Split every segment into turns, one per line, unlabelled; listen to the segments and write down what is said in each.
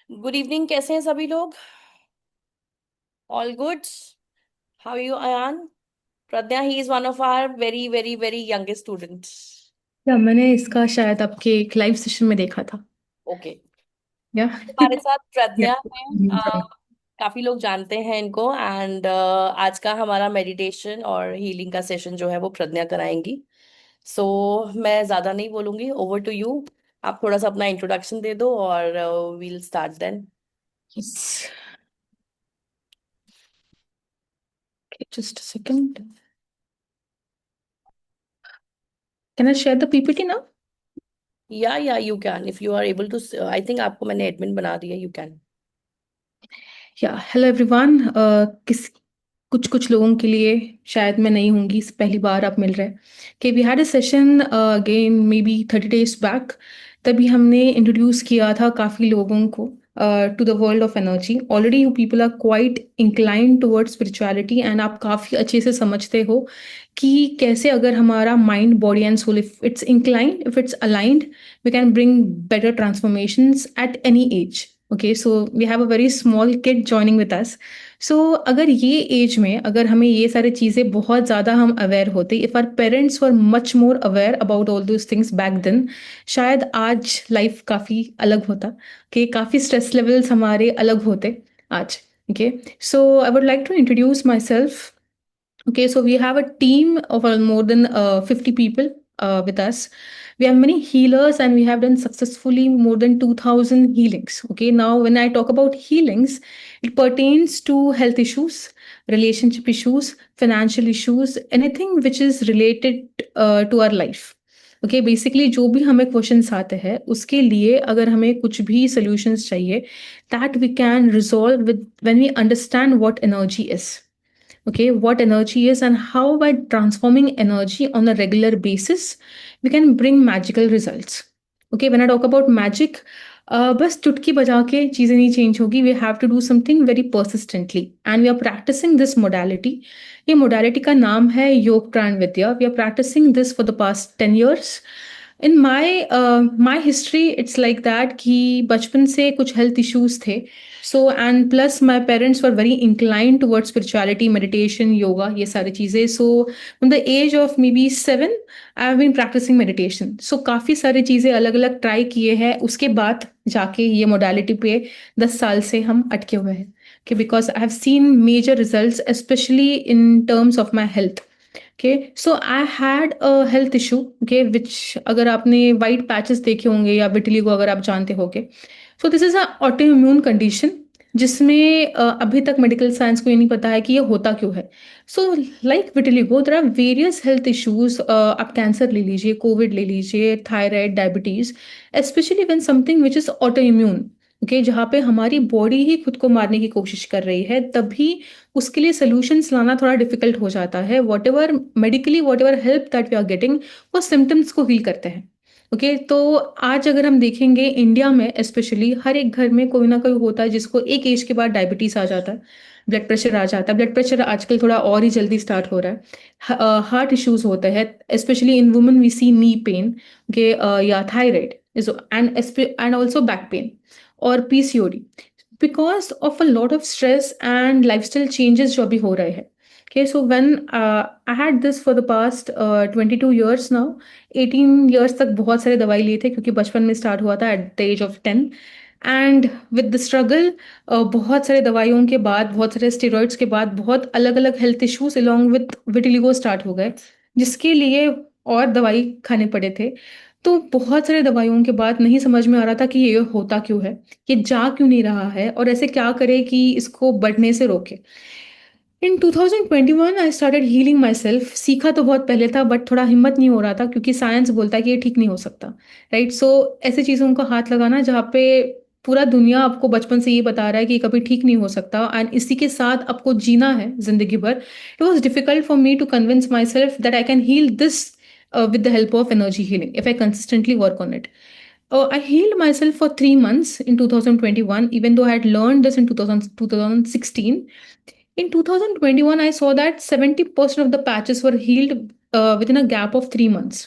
Good evening. कैसे हैं सभी लोग? All good. How you Ayaan? Pragya, he is one of our very very very youngest students.
या मैंने इसका शायद आपके एक लाइव सेशन में देखा था।
ओके।
या
हमारे साथ
या
प्रज्ञा है। काफी लोग जानते हैं इनको एंड आज का हमारा मेडिटेशन और हीलिंग का सेशन जो है वो प्रज्ञा कराएंगी। सो मैं ज्यादा नहीं बोलूंगी, ओवर टू यू। आप थोड़ा सा अपना इंट्रोडक्शन दे दो और we'll start then.
Yes. Okay, just a second. Can I share the PPT now?
Yeah you can if you are able to. I think आपको मैंने एडमिन बना दिया, you can.
Yeah hello everyone. किस कुछ कुछ लोगों के लिए शायद मैं नहीं होंगी, इस पहली बार आप मिल रहे हैं कि we had a session again maybe 30 days back. तभी हमने इंट्रोड्यूस किया था काफ़ी लोगों को to the world of energy. Already you people are quite inclined towards spirituality and आप काफ़ी अच्छे से समझते हो कि कैसे अगर हमारा mind body and soul if it's inclined if it's aligned we can bring better transformations at any age. Okay, so we have a very small kid joining with us. सो अगर ये एज में अगर हमें ये सारी चीज़ें बहुत ज़्यादा हम अवेयर होते, if our parents were much more aware about all those things back then, शायद आज लाइफ काफ़ी अलग होता, कि काफ़ी स्ट्रेस लेवल्स हमारे अलग होते आज। Okay, so I would like to introduce myself. Okay, so we have a team of more than 50 people with us. We have many healers and we have done successfully more than 2000 healings. Okay, now when I talk about healings, it pertains to health issues, relationship issues, financial issues, anything which is related to our life. Okay, basically जो भी हमें questions आते हैं उसके लिए अगर हमें कुछ भी सॉल्यूशंस चाहिए, that we can resolve with when we understand what energy is. Okay, what energy is and how by transforming energy on a regular basis we can bring magical results. Okay, when I talk about magic, बस चुटकी बजा के चीज़ें नहीं change होगी. We have to do something very persistently and we are practicing this modality. ये modality का नाम है योग प्राण Vidya. We are practicing this for the past 10 years. In my history it's like that कि बचपन से कुछ हेल्थ इश्यूज थे. So and plus my parents were very inclined towards spirituality, meditation, yoga, ये सारी चीज़ें. So from the age of maybe 7 I have been practicing meditation. So काफ़ी सारी चीज़ें अलग अलग ट्राई किए हैं. उसके बाद जाके ये मोडालिटी पे 10 साल से हम अटके हुए हैं कि because I have seen major result specially in terms of my health. Okay, so I had a health issue, okay, which अगर आपने white patches देखे होंगे या विटिलिगो अगर आप जानते होंगे, so this is a autoimmune condition जिसमें अभी तक मेडिकल साइंस को ये नहीं पता है कि ये होता क्यों है. So like vitiligo there are various health issues. आप कैंसर ले लीजिए, कोविड ले लीजिए, thyroid, diabetes, specially when something which is autoimmune. Okay, जहाँ पे हमारी बॉडी ही खुद को मारने की कोशिश कर रही है, तभी उसके लिए सोल्यूशंस लाना थोड़ा डिफिकल्ट हो जाता है. Whatever medically whatever help that we are getting, वो सिम्टम्स को हील करते हैं. ओके, तो आज अगर हम देखेंगे इंडिया में स्पेशली हर एक घर में कोई ना कोई होता है जिसको एक एज के बाद डायबिटीज आ जाता है, ब्लड प्रेशर आ जाता है. ब्लड प्रेशर आजकल थोड़ा और ही जल्दी स्टार्ट हो रहा है. हार्ट इश्यूज होते हैं, specially in women we see knee pain के, या thyroid is and also back pain और PCOD because of a lot of stress and lifestyle changes जो अभी हो रहे हैं. Okay, so when I had this for the past 22 years now. 18 years तक बहुत सारे दवाई लिए थे क्योंकि बचपन में स्टार्ट हुआ था at the age of 10. And with the struggle, बहुत सारे दवाइयों के बाद, बहुत सारे स्टेरॉइड्स के बाद, बहुत अलग अलग health issues along with vitiligo start हो गए, जिसके लिए और दवाई खाने पड़े थे. तो बहुत सारे दवाइयों के बाद नहीं समझ में आ रहा था कि ये होता क्यों है, ये जा क्यों नहीं रहा है, और ऐसे क्या करे कि इसको बढ़ने से रोके. इन 2021 I started healing my self. सीखा तो बहुत पहले था बट थोड़ा हिम्मत नहीं हो रहा था क्योंकि साइंस बोलता है कि ये ठीक नहीं हो सकता. राइट, सो ऐसे चीज़ों का हाथ लगाना जहाँ पे पूरा दुनिया आपको बचपन से ये बता रहा है कि ये कभी ठीक नहीं हो सकता एंड इसी के साथ आपको जीना है जिंदगी भर. It was difficult for me to convince myself that I can heal this with the help of energy healing if I consistently work on it. I healed myself for 3 months in 2021, even though I had learned this in 2016. In 2021, I saw that 70% of the patches were healed within a gap of 3 months.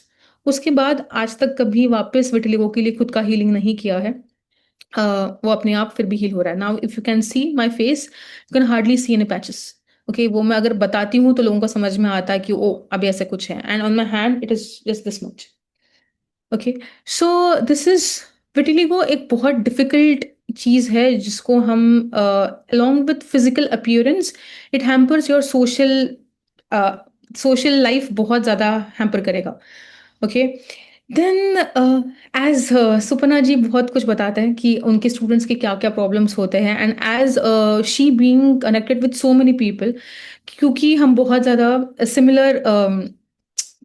उसके बाद आज तक कभी वापस vitiligo के लिए खुद का हीलिंग नहीं किया है. वो अपने आप फिर भी हील हो रहा है। Now if you can see my face, you can hardly see any patches. Okay, वो मैं अगर बताती हूँ तो लोगों को समझ में आता है कि ओ अभी ऐसे कुछ है, and on my hand it is just this much. Okay, so this is vitiligo एक बहुत डिफिकल्ट चीज है जिसको हम along with physical appearance, it hampers your social social life, बहुत ज्यादा हैम्पर करेगा। ओके, देन एज सुपना जी बहुत कुछ बताते हैं कि उनके स्टूडेंट्स के क्या क्या प्रॉब्लम्स होते हैं, and as she being connected with so many people, क्योंकि हम बहुत ज़्यादा सिमिलर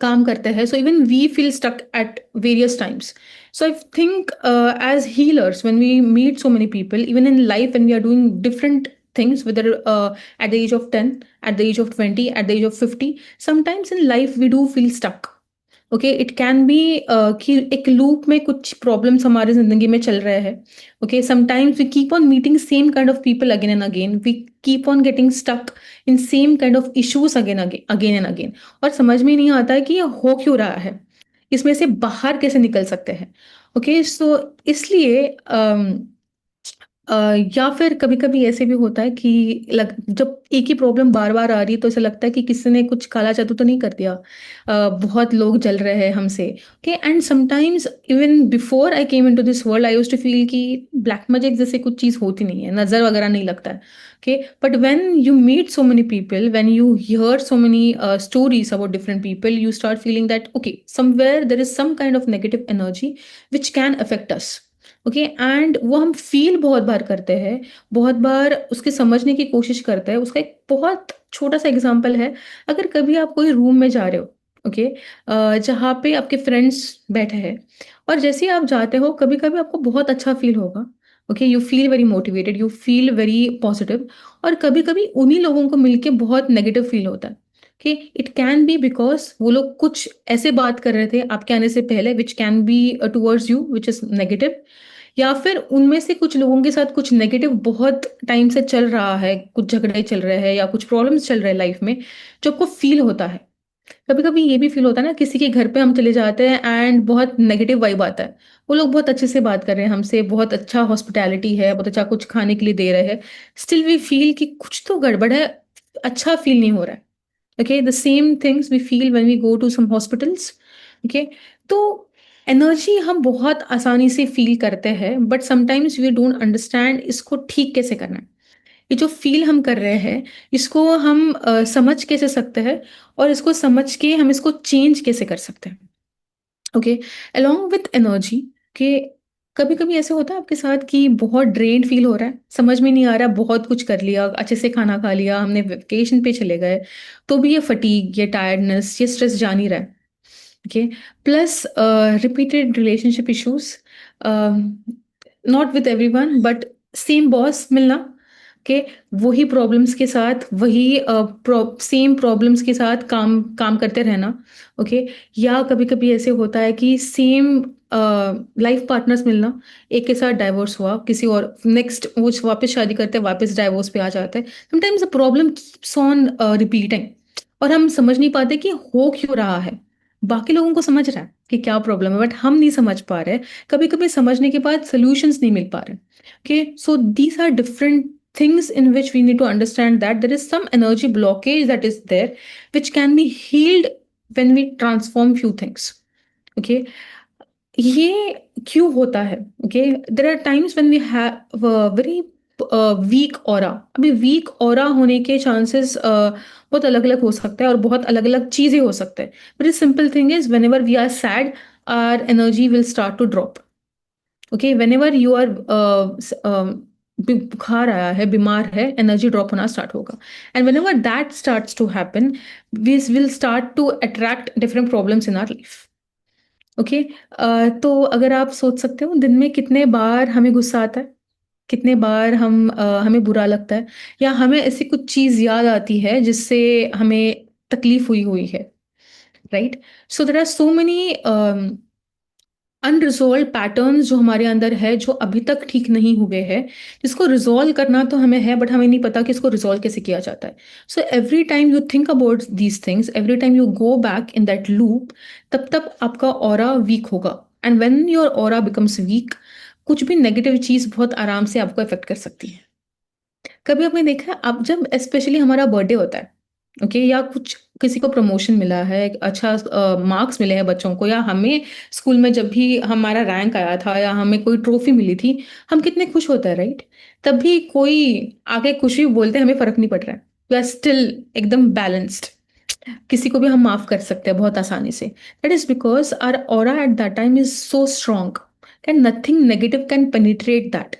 काम करते हैं, so even we feel stuck at various times. So I think as healers, when we meet so many people, even in life, when we are doing different things, whether at the age of 10, at the age of 20, at the age of 50, sometimes in life we do feel stuck. Okay, it can be कि एक loop में कुछ problems हमारी जिंदगी में चल रहे हैं। Okay, sometimes we keep on meeting same kind of people again and again, we keep on getting stuck in same kind of issues again again and again, और समझ में ही नहीं आता है कि ये हो क्यों रहा है, इसमें से बाहर कैसे निकल सकते हैं। ओके, सो इसलिए अ, या फिर कभी कभी ऐसे भी होता है कि जब एक ही प्रॉब्लम बार बार आ रही है तो ऐसा लगता है कि किसी ने कुछ काला जादू तो नहीं कर दिया, बहुत लोग जल रहे हैं हमसे। Okay, and sometimes even before I came into this world I used to feel कि ब्लैक मैजिक जैसे कुछ चीज होती नहीं है, नजर वगैरह नहीं लगता है। Okay, but when you meet so many people, when you hear so many stories about different people, you start feeling that okay, somewhere there is some kind of negative energy which can affect us. Okay, and वो हम feel बहुत बार करते हैं, बहुत बार उसके समझने की कोशिश करते हैं। उसका एक बहुत छोटा सा एग्जांपल है, अगर कभी आप कोई रूम में जा रहे हो, ओके, जहाँ पे आपके फ्रेंड्स बैठे हैं, और जैसे ही आप जाते हो कभी कभी आपको बहुत अच्छा फील होगा। Okay, you feel very motivated, you feel very positive, और कभी कभी उन्हीं लोगों को मिलके बहुत नेगेटिव फील होता है। कि इट कैन बी बिकॉज वो लोग कुछ ऐसे बात कर रहे थे आपके आने से पहले which can be towards you which is negative, या फिर उनमें से कुछ लोगों के साथ कुछ नेगेटिव बहुत टाइम से चल रहा है, कुछ झगड़े चल रहे हैं या कुछ प्रॉब्लम्स चल रहे हैं लाइफ में, जो आपको फील होता है। कभी कभी ये भी फील होता है ना, किसी के घर पे हम चले जाते हैं एंड बहुत नेगेटिव वाइब आता है, वो लोग बहुत अच्छे से बात कर रहे हैं हमसे, बहुत अच्छा हॉस्पिटैलिटी है, बहुत अच्छा कुछ खाने के लिए दे रहे हैं, स्टिल वी फील कि कुछ तो गड़बड़ है, अच्छा फील नहीं हो रहा है। Okay, the same things we feel when we go to some hospitals. Okay, तो एनर्जी हम बहुत आसानी से फील करते हैं, but sometimes we don't understand इसको ठीक कैसे करना है। ये जो फील हम कर रहे हैं, इसको हम समझ कैसे सकते हैं, और इसको समझ के हम इसको चेंज कैसे कर सकते हैं। ओके, अलोंग विथ एनर्जी के, कभी कभी ऐसे होता है आपके साथ कि बहुत ड्रेन फील हो रहा है, समझ में नहीं आ रहा, बहुत कुछ कर लिया, अच्छे से खाना खा लिया, हमने वेकेशन पे चले गए, तो भी ये फटीग, ये टायर्डनेस, ये स्ट्रेस जा नहीं रहा है। Okay, plus repeated relationship issues, not with everyone but same boss मिलना के, वही प्रॉब्लम्स के साथ, वही सेम प्रॉब्लम्स के साथ काम काम करते रहना। ओके, या कभी कभी ऐसे होता है कि सेम लाइफ पार्टनर्स मिलना, एक के साथ डाइवोर्स हुआ, किसी और नेक्स्ट वो वापस शादी करते हैं, वापस डाइवोर्स पे आ जाते हैं। Sometimes the problem keeps on repeating, और हम समझ नहीं पाते कि हो क्यों रहा है। बाकी लोगों को समझ रहा है कि क्या प्रॉब्लम है, बट हम नहीं समझ पा रहे। कभी कभी समझने के बाद सोल्यूशंस नहीं मिल पा रहे। Okay, so these are different things in which we need to understand that there is some energy blockage that is there, which can be healed when we transform few things. Okay, ये क्यों होता है? Okay, there are times when we have very weak aura. अभी weak aura होने के chances बहुत अलग अलग हो सकता है, और बहुत अलग अलग चीजें हो सकते हैं, but simple thing is whenever we are sad, our energy will start to drop. Okay, whenever you are बुखार आया है, बीमार है, एनर्जी ड्रॉप होना स्टार्ट होगा, and whenever that starts to happen, we will start to attract different problems in our life. Okay, तो अगर आप सोच सकते हो दिन में कितने बार हमें गुस्सा आता है, कितने बार हमें बुरा लगता है, या हमें ऐसी कुछ चीज याद आती है जिससे हमें तकलीफ हुई हुई है, right? So there are so many unresolved patterns जो हमारे अंदर है, जो अभी तक ठीक नहीं हुए हैं, जिसको रिजॉल्व करना तो हमें है, बट हमें नहीं पता कि इसको रिजॉल्व कैसे किया जाता है। So every time you think about these things, every time you go back in that loop, तब तब आपका ऑरा वीक होगा, and when your aura becomes week, कुछ भी नेगेटिव चीज बहुत आराम से आपको अफेक्ट कर सकती है। कभी आपने देखा है, अब जब स्पेशली हमारा बर्थडे होता है, ओके, या कुछ किसी को प्रमोशन मिला है, अच्छा मार्क्स मिले हैं बच्चों को, या हमें स्कूल में जब भी हमारा रैंक आया था या हमें कोई ट्रॉफी मिली थी, हम कितने खुश होते हैं, राइट? तभी कोई आगे कुछ भी बोलते हैं, हमें फर्क नहीं पड़ रहा है, वी आर स्टिल एकदम बैलेंस्ड। किसी को भी हम माफ कर सकते हैं बहुत आसानी से। That is because our aura at that time is so strong and nothing negative can penetrate that.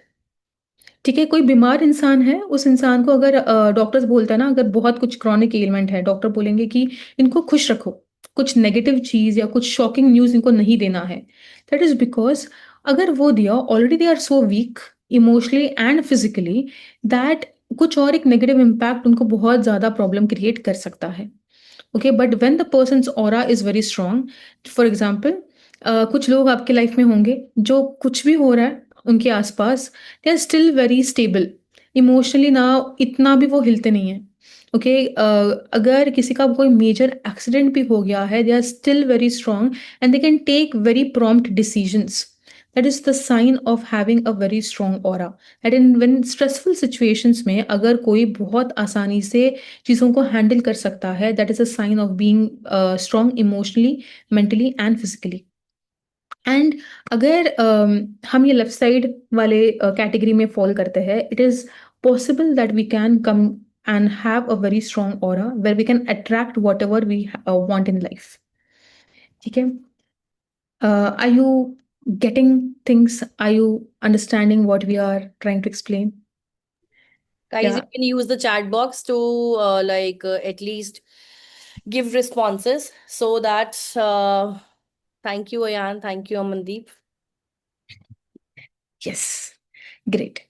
ठीक है, कोई बीमार इंसान है, उस इंसान को अगर डॉक्टर्स बोलते हैं ना, अगर बहुत कुछ क्रॉनिक एलिमेंट है, डॉक्टर बोलेंगे कि इनको खुश रखो, कुछ नेगेटिव चीज या कुछ शॉकिंग न्यूज इनको नहीं देना है। दैट इज बिकॉज अगर वो दिया, already they are so weak emotionally and physically, that कुछ और एक नेगेटिव इम्पैक्ट उनको बहुत ज्यादा प्रॉब्लम क्रिएट कर सकता है। Okay, but when the person's aura is very strong, for example, कुछ लोग आपके लाइफ में होंगे जो कुछ भी हो रहा है उनके आसपास, they are still very stable emotionally ना, इतना भी वो हिलते नहीं है। ओके, अगर किसी का कोई मेजर एक्सीडेंट भी हो गया है, they are still very strong and they can take very prompt decisions. That is the sign of having a very strong aura. That in when stressful situations में अगर कोई बहुत आसानी से चीज़ों को हैंडल कर सकता है, that is a sign of being strong emotionally, mentally and physically. And अगर हम ये लेफ्ट साइड वाले कैटेगरी में फॉल करते हैं, it is possible that we can come and have a very strong aura where we can attract whatever we want in life. ठीक है, are you getting things? Are you understanding what we are trying to explain?
Guys, you
Yeah.
can use the chat box to at least give responses so that thank you, Ayan. Thank you, Amandeep.
Yes. Great.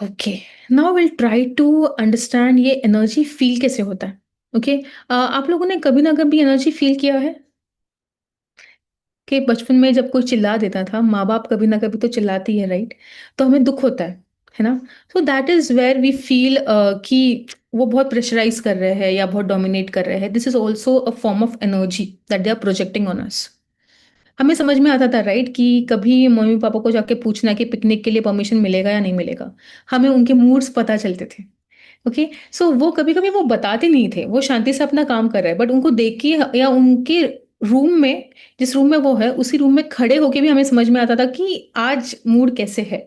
Okay, now will try to understand ये energy feel कैसे होता है। Okay, आप लोगों ने कभी ना कभी एनर्जी फील किया है कि बचपन में जब कोई चिल्ला देता था, माँ बाप कभी ना कभी तो चिल्लाती है, राइट? तो हमें दुख होता है ना? So that is where we feel कि वो बहुत प्रेशराइज कर रहे हैं या बहुत डोमिनेट कर रहे हैं। This is also a form of energy that they are projecting on us. हमें समझ में आता था, राइट, कि कभी मम्मी पापा को जाके पूछना कि पिकनिक के लिए परमिशन मिलेगा या नहीं मिलेगा, हमें उनके मूड्स पता चलते थे। ओके, सो वो कभी कभी वो बताते नहीं थे, वो शांति से अपना काम कर रहे हैं, बट उनको देख के या उनके रूम में, जिस रूम में वो है उसी रूम में खड़े होके भी हमें समझ में आता था कि आज मूड कैसे है।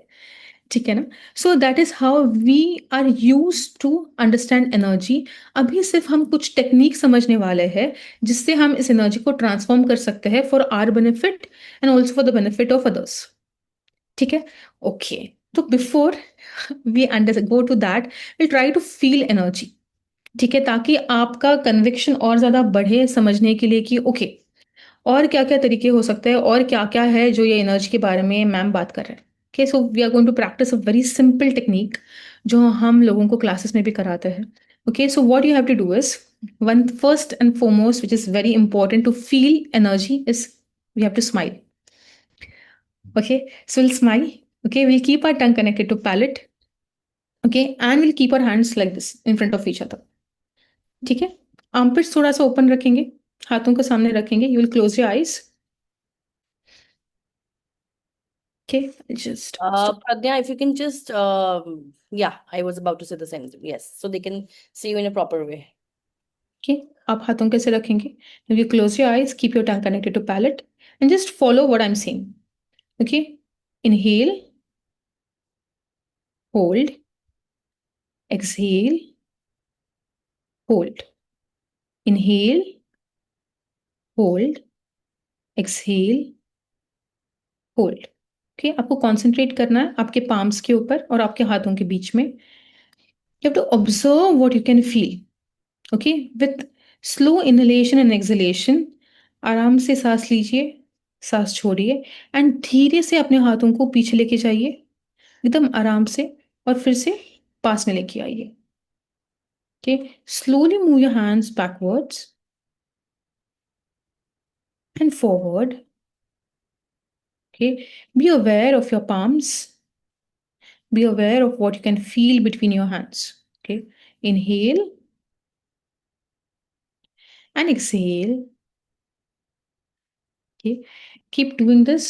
ठीक है ना? So that is how we are use to understand energy. अभी सिर्फ हम कुछ टेक्निक समझने वाले हैं जिससे हम इस एनर्जी को ट्रांसफॉर्म कर सकते हैं for our benefit and also for the benefit of others. ठीक है, ओके। तो before we under go to that, we try to feel energy. ठीक है, ताकि आपका कन्विक्शन और ज्यादा बढ़े समझने के लिए कि ओके, और क्या क्या तरीके हो सकते हैं और क्या क्या है जो ये एनर्जी के बारे में मैम बात कर रहे हैं। Okay, so we are going to practice a very simple technique जो हम लोगों को क्लासेस में भी कराते हैं। Okay, so what you have to do is, one first and foremost which is very important to feel energy is we have to smile. Okay, so we'll smile. Okay, we'll keep our tongue connected to palate. Okay, and we'll keep our hands like this in front of each other. ठीक है, armpits थोड़ा सा open रखेंगे, हाथों को सामने रखेंगे, you will close your eyes. Okay, just stop.
Pradnya, if you can just, yeah, I was about to say the same thing. Yes, so they can see you in a proper way.
Okay, आप हाथों कैसे रखेंगे? You close your eyes, keep your tongue connected to palate and just follow what I am saying. Okay, inhale, hold, exhale, hold, inhale, hold, exhale, hold. Okay, आपको concentrate करना है आपके palms के ऊपर और आपके हाथों के बीच में। You have to observe what you can feel. Okay, with slow inhalation and exhalation, आराम से सांस लीजिए, सांस छोड़िए एंड धीरे से अपने हाथों को पीछे लेके जाइए, एकदम आराम से, और फिर से पास में लेके आइए। Okay, slowly move your hands backwards and forward. Okay, be aware of your palms, be aware of what you can feel between your hands. Okay, inhale and exhale. Okay, keep doing this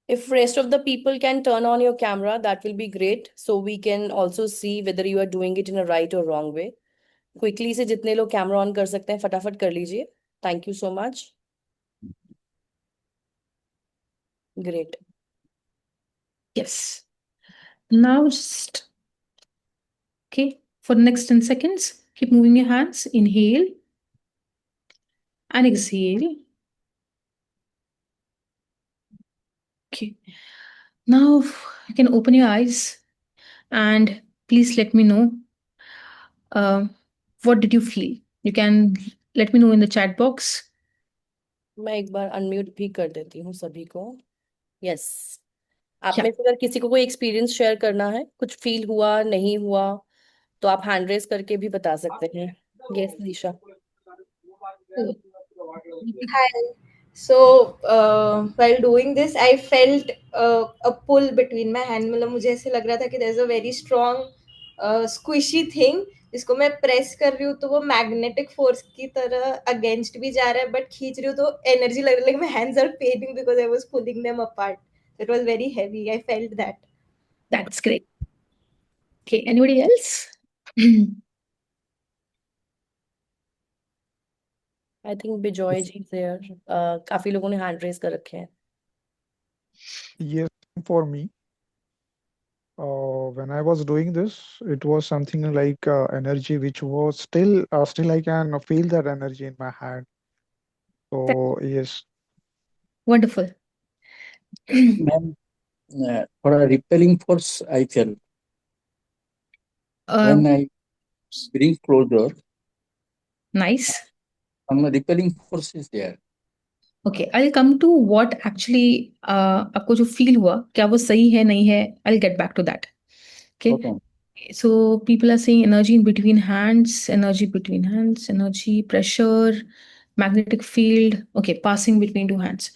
If rest of the people can turn on your camera, that will be great. So we can also see whether you are doing it in a right or wrong way. Quickly से जितने लोग camera on कर सकते हैं फटाफट कर लीजिए. Thank you so much. Great.
Yes. Now just, okay, for the next 10 seconds, keep moving your hands. Inhale and exhale. Okay. Now you can open your eyes and please let me know uh, what did you feel. You can let me know in the chat box.
मैं एक बार unmute भी कर देती हूँ सभी को. Yes. आप
Yeah.
में से अगर किसी को कोई एक्सपीरियंस शेयर करना है, कुछ फील हुआ नहीं हुआ, तो आप हैंड रेस करके भी बता सकते हैं. Yes Nisha.
Hi. So while doing this, I felt a pull between my hand. मतलब मुझे ऐसे लग रहा था कि there's a very strong squishy thing जिसको मैं प्रेस कर रही हूँ तो वो मैग्नेटिक फोर्स की तरह अगेंस्ट भी जा रहा है बट खींच रही हूँ तो एनर्जी लग रही है. My hands are paining because I was pulling them apart. It was very heavy. I felt that.
That's great. Okay, anybody else?
I think Bijoy ji there. काफी लोगों ने हैंड रेस कर रखे हैं.
Yes, for me, when I was doing this, it was something like energy which was still I can feel that energy in my hand. So yes,
Wonderful.
Ma'am, for a repelling force, I felt when I bring closer,
Nice.
some repelling force is there.
Okay, I'll come to what actually आपको जो feel हुआ क्या वो सही है नहीं है. I'll get back to that. Okay.
Okay.
So people are saying energy in between hands, energy, pressure, magnetic field. Okay, passing between two hands.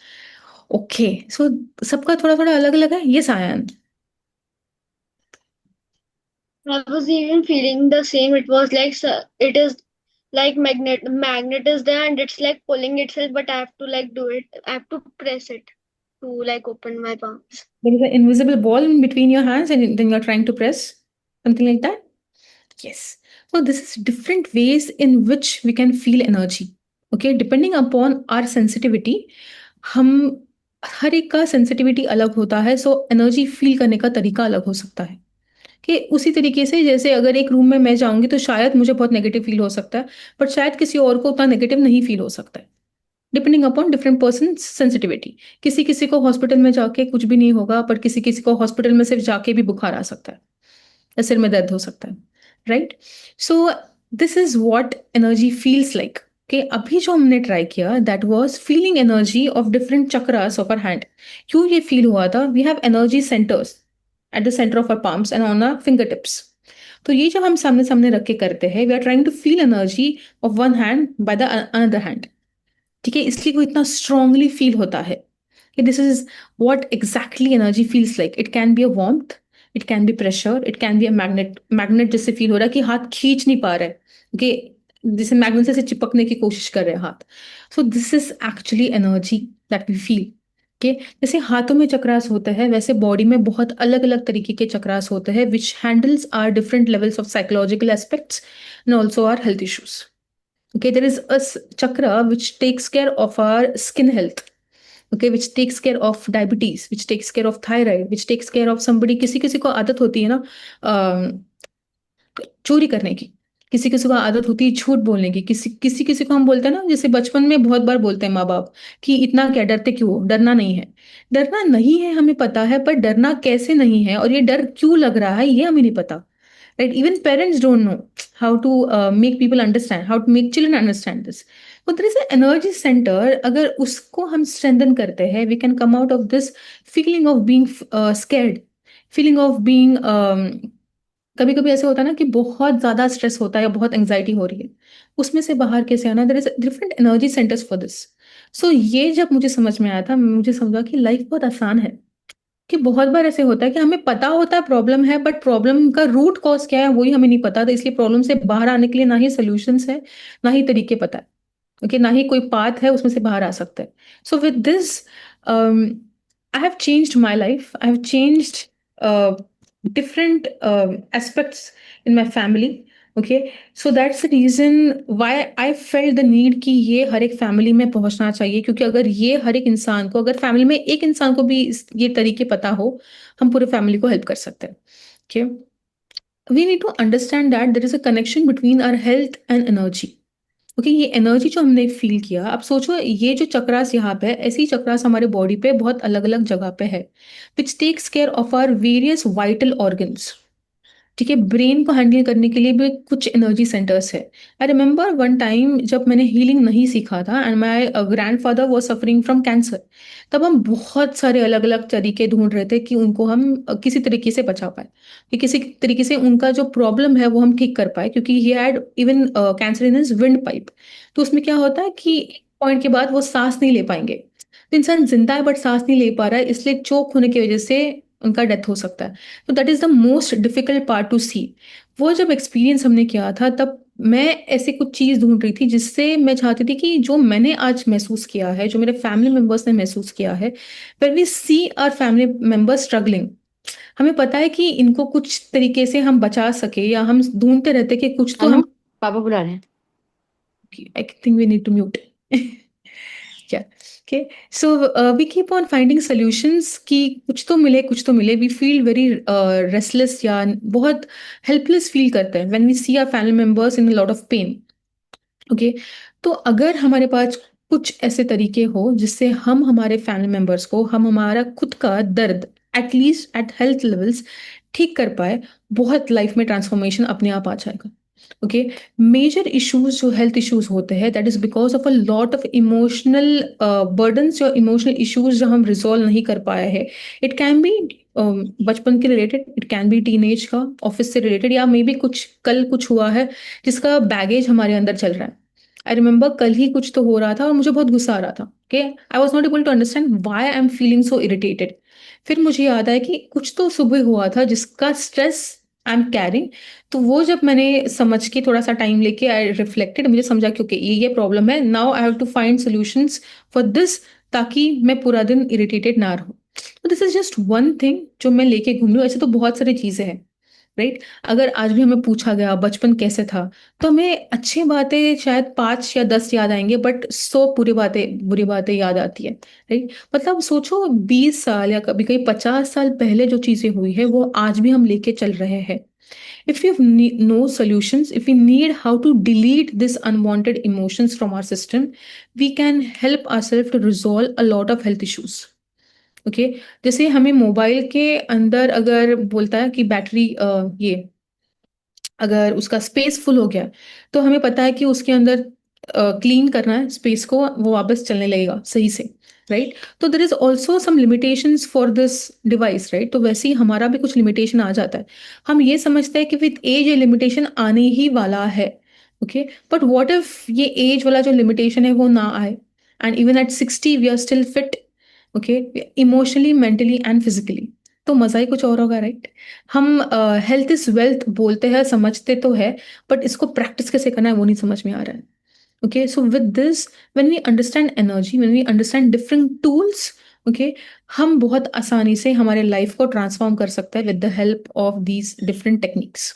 Okay, so सबका थोड़ा थोड़ा अलग अलग है. Yes, Ayan.
I was even feeling the same. It was like it is like magnet is there and it's like pulling itself, but I have to like do it. I have to press it to like open my palms.
There is an invisible ball in between your hands, and then you're trying to press something like that. Yes. So this is different ways in which we can feel energy. Okay, depending upon our sensitivity, हम हर एक का sensitivity अलग होता है. So energy feel करने का तरीका अलग हो सकता है. कि उसी तरीके से जैसे अगर एक रूम में मैं जाऊंगी तो शायद मुझे बहुत नेगेटिव फील हो सकता है, बट शायद किसी और को उतना नेगेटिव नहीं फील हो सकता है. Depending upon different person sensitivity. किसी किसी को हॉस्पिटल में जाके कुछ भी नहीं होगा, पर किसी किसी को हॉस्पिटल में सिर्फ जाके भी बुखार आ सकता है या सिर में दर्द हो सकता है. Right. So this is what energy feels like. कि अभी जो हमने ट्राई किया that was feeling energy of different chakras of our hand. क्यों ये फील हुआ था? We have energy centres at the centre of our palms and on our finger tips. तो ये जब हम सामने सामने रख के करते हैं, we are trying to feel energy of one hand by the another hand. ठीक है, इसलिए वो इतना स्ट्रांगली फील होता है कि this is what exactly energy feels like. It can be a warmth, it can be pressure, it can be a magnet. Magnet जैसे feel हो रहा है कि हाथ खींच नहीं पा रहा है, कि जैसे मैग्नेट से चिपकने की कोशिश कर रहे हैं हाथ. So this is actually energy that we feel. के जैसे हाथों में चक्रास होते हैं वैसे बॉडी में बहुत अलग अलग तरीके के चक्रास होते हैं which handles our different levels of psychological aspects and also our health issues. Okay, there is a chakra which takes care of our skin health. Okay, which takes care of diabetes, which takes care of thyroid, which takes care of somebody. किसी किसी को आदत होती है ना चोरी करने की, किसी किसी को आदत होती है झूठ बोलने की, किसी किसी किसी को हम बोलते हैं ना, जैसे बचपन में बहुत बार बोलते हैं माँ बाप कि इतना क्या डरते क्यों हो? डरना नहीं है. डरना नहीं है हमें पता है, पर डरना कैसे नहीं है और ये डर क्यों लग रहा है ये हमें नहीं पता. Right? Even parents don't know how to make people understand, how to make children understand this. But there is an energy center. अगर उसको हम strengthen करते हैं, we can come out of this feeling of being scared, feeling of being कभी कभी ऐसे होता है ना कि बहुत ज्यादा स्ट्रेस होता है या बहुत एंग्जाइटी हो रही है, उसमें से बाहर कैसे आना. There is different energy centers for this. So ये जब मुझे समझ में आया था, मुझे समझा कि लाइफ बहुत आसान है. कि बहुत बार ऐसे होता है कि हमें पता होता है प्रॉब्लम है, बट प्रॉब्लम का रूट कॉज क्या है वही हमें नहीं पता था. इसलिए प्रॉब्लम से बाहर आने के लिए ना ही सोल्यूशंस है, ना ही तरीके पता है. ओके, ना ही कोई पाथ है उसमें से बाहर आ सकता है. सो with this I have changed my life. I have changed different aspects in my family. Okay, so that's the reason why I felt the need कि ये हर एक फैमिली में पहुंचना चाहिए, क्योंकि अगर ये हर एक इंसान को, अगर फैमिली में एक इंसान को भी ये तरीके पता हो, हम पूरे फैमिली को हेल्प कर सकते हैं. Okay, we need to understand that there is a connection between our health and energy. Okay, ये एनर्जी जो हमने फील किया, अब सोचो ये जो चक्रास यहाँ पे है, ऐसी चक्रास हमारे बॉडी पे बहुत अलग अलग जगह पे है, which takes care of our various vital organs. ठीक है, ब्रेन को हैंडल करने के लिए भी कुछ एनर्जी सेंटर्स है. आई रिमेंबर वन टाइम जब मैंने हीलिंग नहीं सीखा था and my grandfather was suffering from cancer, तब हम बहुत सारे अलग अलग तरीके ढूंढ रहे थे कि उनको हम किसी तरीके से बचा पाए, कि किसी तरीके से उनका जो प्रॉब्लम है वो हम ठीक कर पाए, क्योंकि he had even cancer in his wind pipe. तो उसमें क्या होता है कि एक पॉइंट के बाद वो सांस नहीं ले पाएंगे. तो इंसान जिंदा है बट सांस नहीं ले पा रहा है, इसलिए चोक होने की वजह से उनका डेथ हो सकता है. तो that is the most difficult part to see. वो जब एक्सपीरियंस हमने किया था, तब मैं ऐसे कुछ चीज ढूंढ रही थी जिससे मैं चाहती थी कि जो मैंने आज महसूस किया है, जो मेरे फैमिली मेंबर्स ने महसूस किया है, when we see our family members struggling, हमें पता है कि इनको कुछ तरीके से हम बचा सके, या हम ढूंढते रहते कि कुछ तो
हेलो,
हम.
पापा बुला रहे हैं.
I think we need to mute. Yeah. Okay. So we keep on finding solutions कि कुछ तो मिले, कुछ तो मिले. We feel very restless या बहुत helpless feel करते हैं when we see our family members in a lot of pain. Okay, तो अगर हमारे पास कुछ ऐसे तरीके हो जिससे हम हमारे फैमिली मेंबर्स को, हम हमारा खुद का दर्द एटलीस्ट एट हेल्थ लेवल्स ठीक कर पाए, बहुत लाइफ में ट्रांसफॉर्मेशन अपने आप आ जाएगा. ओके, मेजर इश्यूज जो हेल्थ इश्यूज होते हैं, that is because of a lot of emotional burdens या इमोशनल इश्यूज जो हम रिजॉल्व नहीं कर पाए हैं. इट कैन बी बचपन के related, it can be teenage का, ऑफिस से रिलेटेड, या मे बी कुछ कल कुछ हुआ है जिसका बैगेज हमारे अंदर चल रहा है. आई रिमेंबर कल ही कुछ तो हो रहा था और मुझे बहुत गुस्सा आ रहा था. Okay, I was not able to understand why I am feeling so irritated. फिर मुझे याद आया कि कुछ तो सुबह हुआ था जिसका स्ट्रेस आई एम कैरिंग. तो वो जब मैंने समझ के थोड़ा सा टाइम लेके आई रिफ्लेक्टेड, मुझे समझा कि ओके ये प्रॉब्लम है, now I have to find solutions for this, ताकि मैं पूरा दिन इरिटेटेड ना रहूं. तो this is just one thing जो मैं लेके घूम रही हूँ. ऐसे तो बहुत सारी चीजें हैं, राइट. अगर आज भी हमें पूछा गया बचपन कैसे था, तो हमें अच्छी बातें शायद 5 या 10 याद आएंगे, बट 100 बुरी बातें याद आती है, राइट. मतलब सोचो 20 साल या कभी कभी 50 साल पहले जो चीजें हुई है वो आज भी हम लेके चल रहे हैं. If we have no solutions, if we need how to delete this unwanted emotions from our system, we can help ourselves to resolve a lot of health issues. Okay, जैसे हमें मोबाइल के अंदर अगर बोलता है कि बैटरी ये अगर उसका स्पेस फुल हो गया, तो हमें पता है कि उसके अंदर क्लीन करना है स्पेस को, वो वापस चलने लगेगा सही से, राइट. तो there is also some limitations for this device, right. तो वैसे ही हमारा भी कुछ लिमिटेशन आ जाता है. हम ये समझते हैं कि विद एज ये लिमिटेशन आने ही वाला है. ओके, बट वॉट इफ ये एज वाला जो लिमिटेशन है वो ना आए, and even at 60 we are still fit, okay, emotionally, mentally and physically. तो मजा ही कुछ और होगा, राइट. हम हेल्थ इज वेल्थ बोलते हैं, समझते तो है, बट इसको प्रैक्टिस कैसे करना है वो नहीं समझ में आ रहा है. Okay, so with this, when we understand energy, when we understand different tools, okay, हम बहुत आसानी से हमारे लाइफ को ट्रांसफॉर्म कर सकते हैं with the help of these different techniques.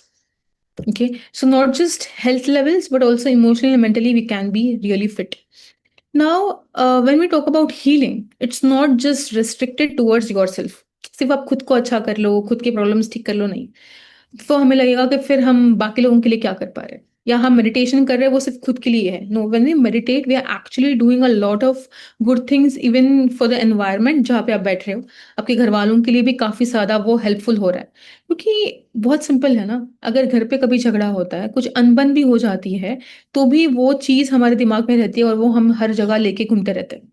Okay, so not just health levels, but also emotionally and mentally, we can be really fit. Now, when we talk about healing, it's not just restricted towards yourself. सिर्फ आप खुद को अच्छा कर लो, खुद के problems ठीक कर लो, नहीं. तो हमें लगेगा कि फिर हम बाकी लोगों के लिए क्या कर पा रहे हैं, या हम मेडिटेशन कर रहे हैं वो सिर्फ खुद के लिए है. No, when we meditate we are actually doing a lot of good things even for the environment जहाँ पे आप बैठ रहे हो. आपके घर वालों के लिए भी काफी ज्यादा वो हेल्पफुल हो रहा है, क्योंकि बहुत सिंपल है ना. अगर घर पे कभी झगड़ा होता है, कुछ अनबन भी हो जाती है, तो भी वो चीज हमारे दिमाग में रहती है और वो हम हर जगह लेके घूमते रहते हैं,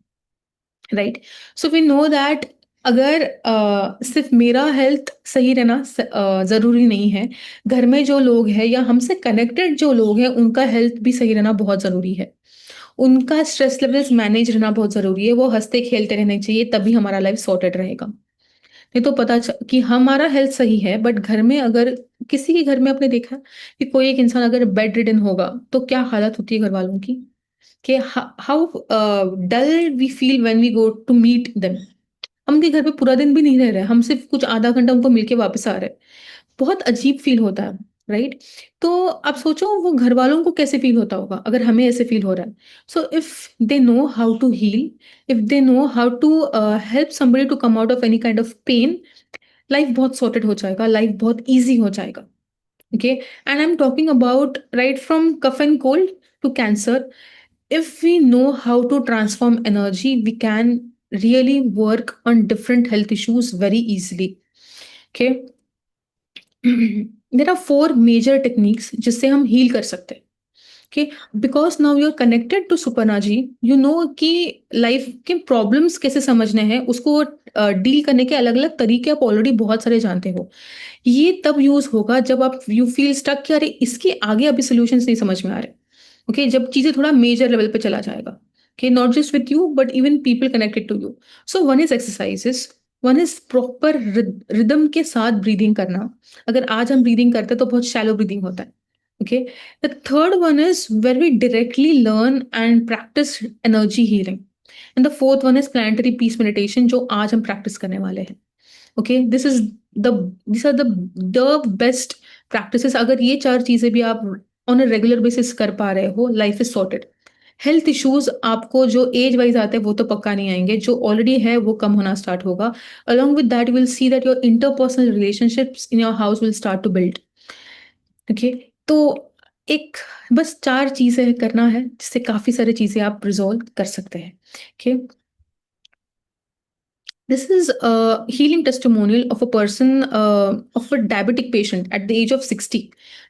right. So we know that अगर सिर्फ मेरा हेल्थ सही रहना जरूरी नहीं है, घर में जो लोग हैं या हमसे कनेक्टेड जो लोग हैं उनका हेल्थ भी सही रहना बहुत जरूरी है. उनका स्ट्रेस लेवल्स मैनेज रहना बहुत जरूरी है. वो हंसते खेलते रहने चाहिए, तभी हमारा लाइफ सॉर्टेड रहेगा. नहीं तो कि हमारा हेल्थ सही है, बट घर में अगर किसी के घर में आपने देखा कि कोई एक इंसान अगर बेड रिडन होगा तो क्या हालत होती है घर वालों की, कि how dull we feel when we go to meet them. हम उनके घर पे पूरा दिन भी नहीं रह रहे, हम सिर्फ कुछ आधा घंटा उनको मिलके वापस आ रहे हैं। बहुत अजीब फील होता है, राइट? तो आप सोचो वो घर वालों को कैसे फील होता होगा अगर हमें ऐसे फील हो रहा है। So if they know how to heal, if they know how to help somebody to come out of any kind of pain, life बहुत सॉर्टेड हो जाएगा, लाइफ बहुत ईजी हो जाएगा। Okay, and I'm talking about right from cough and cold to cancer. If we know how to transform energy, we can really work on different health issues very easily. Okay. There are four major techniques जिससे हम heal कर सकते हैं। Okay, because now you're connected to Suparna ji, you know कि life के problems कैसे समझने हैं, उसको डील करने के अलग अलग तरीके आप ऑलरेडी बहुत सारे जानते हो। ये तब यूज होगा जब आप यू फील स्टक कि अरे इसके आगे अभी सॉल्यूशंस नहीं समझ में आ रहे। ओके, जब चीजें थोड़ा मेजर लेवल पे चला जाएगा। Okay, not just with you but even people connected to you. So one is exercises, one is proper rhythm के साथ ब्रीदिंग करना। अगर आज हम ब्रीदिंग करते हैं तो बहुत शैलो ब्रीदिंग होता है। Okay. The third one is where we directly learn and practice energy healing. And the fourth one is planetary peace meditation, जो आज हम practice करने वाले हैं। Okay, the these are the best practices. अगर ये चार चीजें भी आप on a regular basis कर पा रहे हो, life is sorted. Health issues आपको जो एज वाइज आते हैं वो तो पक्का नहीं आएंगे, जो ऑलरेडी है वो कम होना स्टार्ट होगा। Along with that will see that your interpersonal relationships in your house will start to build. Okay, तो एक बस चार चीजें करना है जिससे काफी सारी चीजें आप रिजॉल्व कर सकते हैं। Okay, this is a healing testimonial of a person, of a diabetic patient at the age of 60.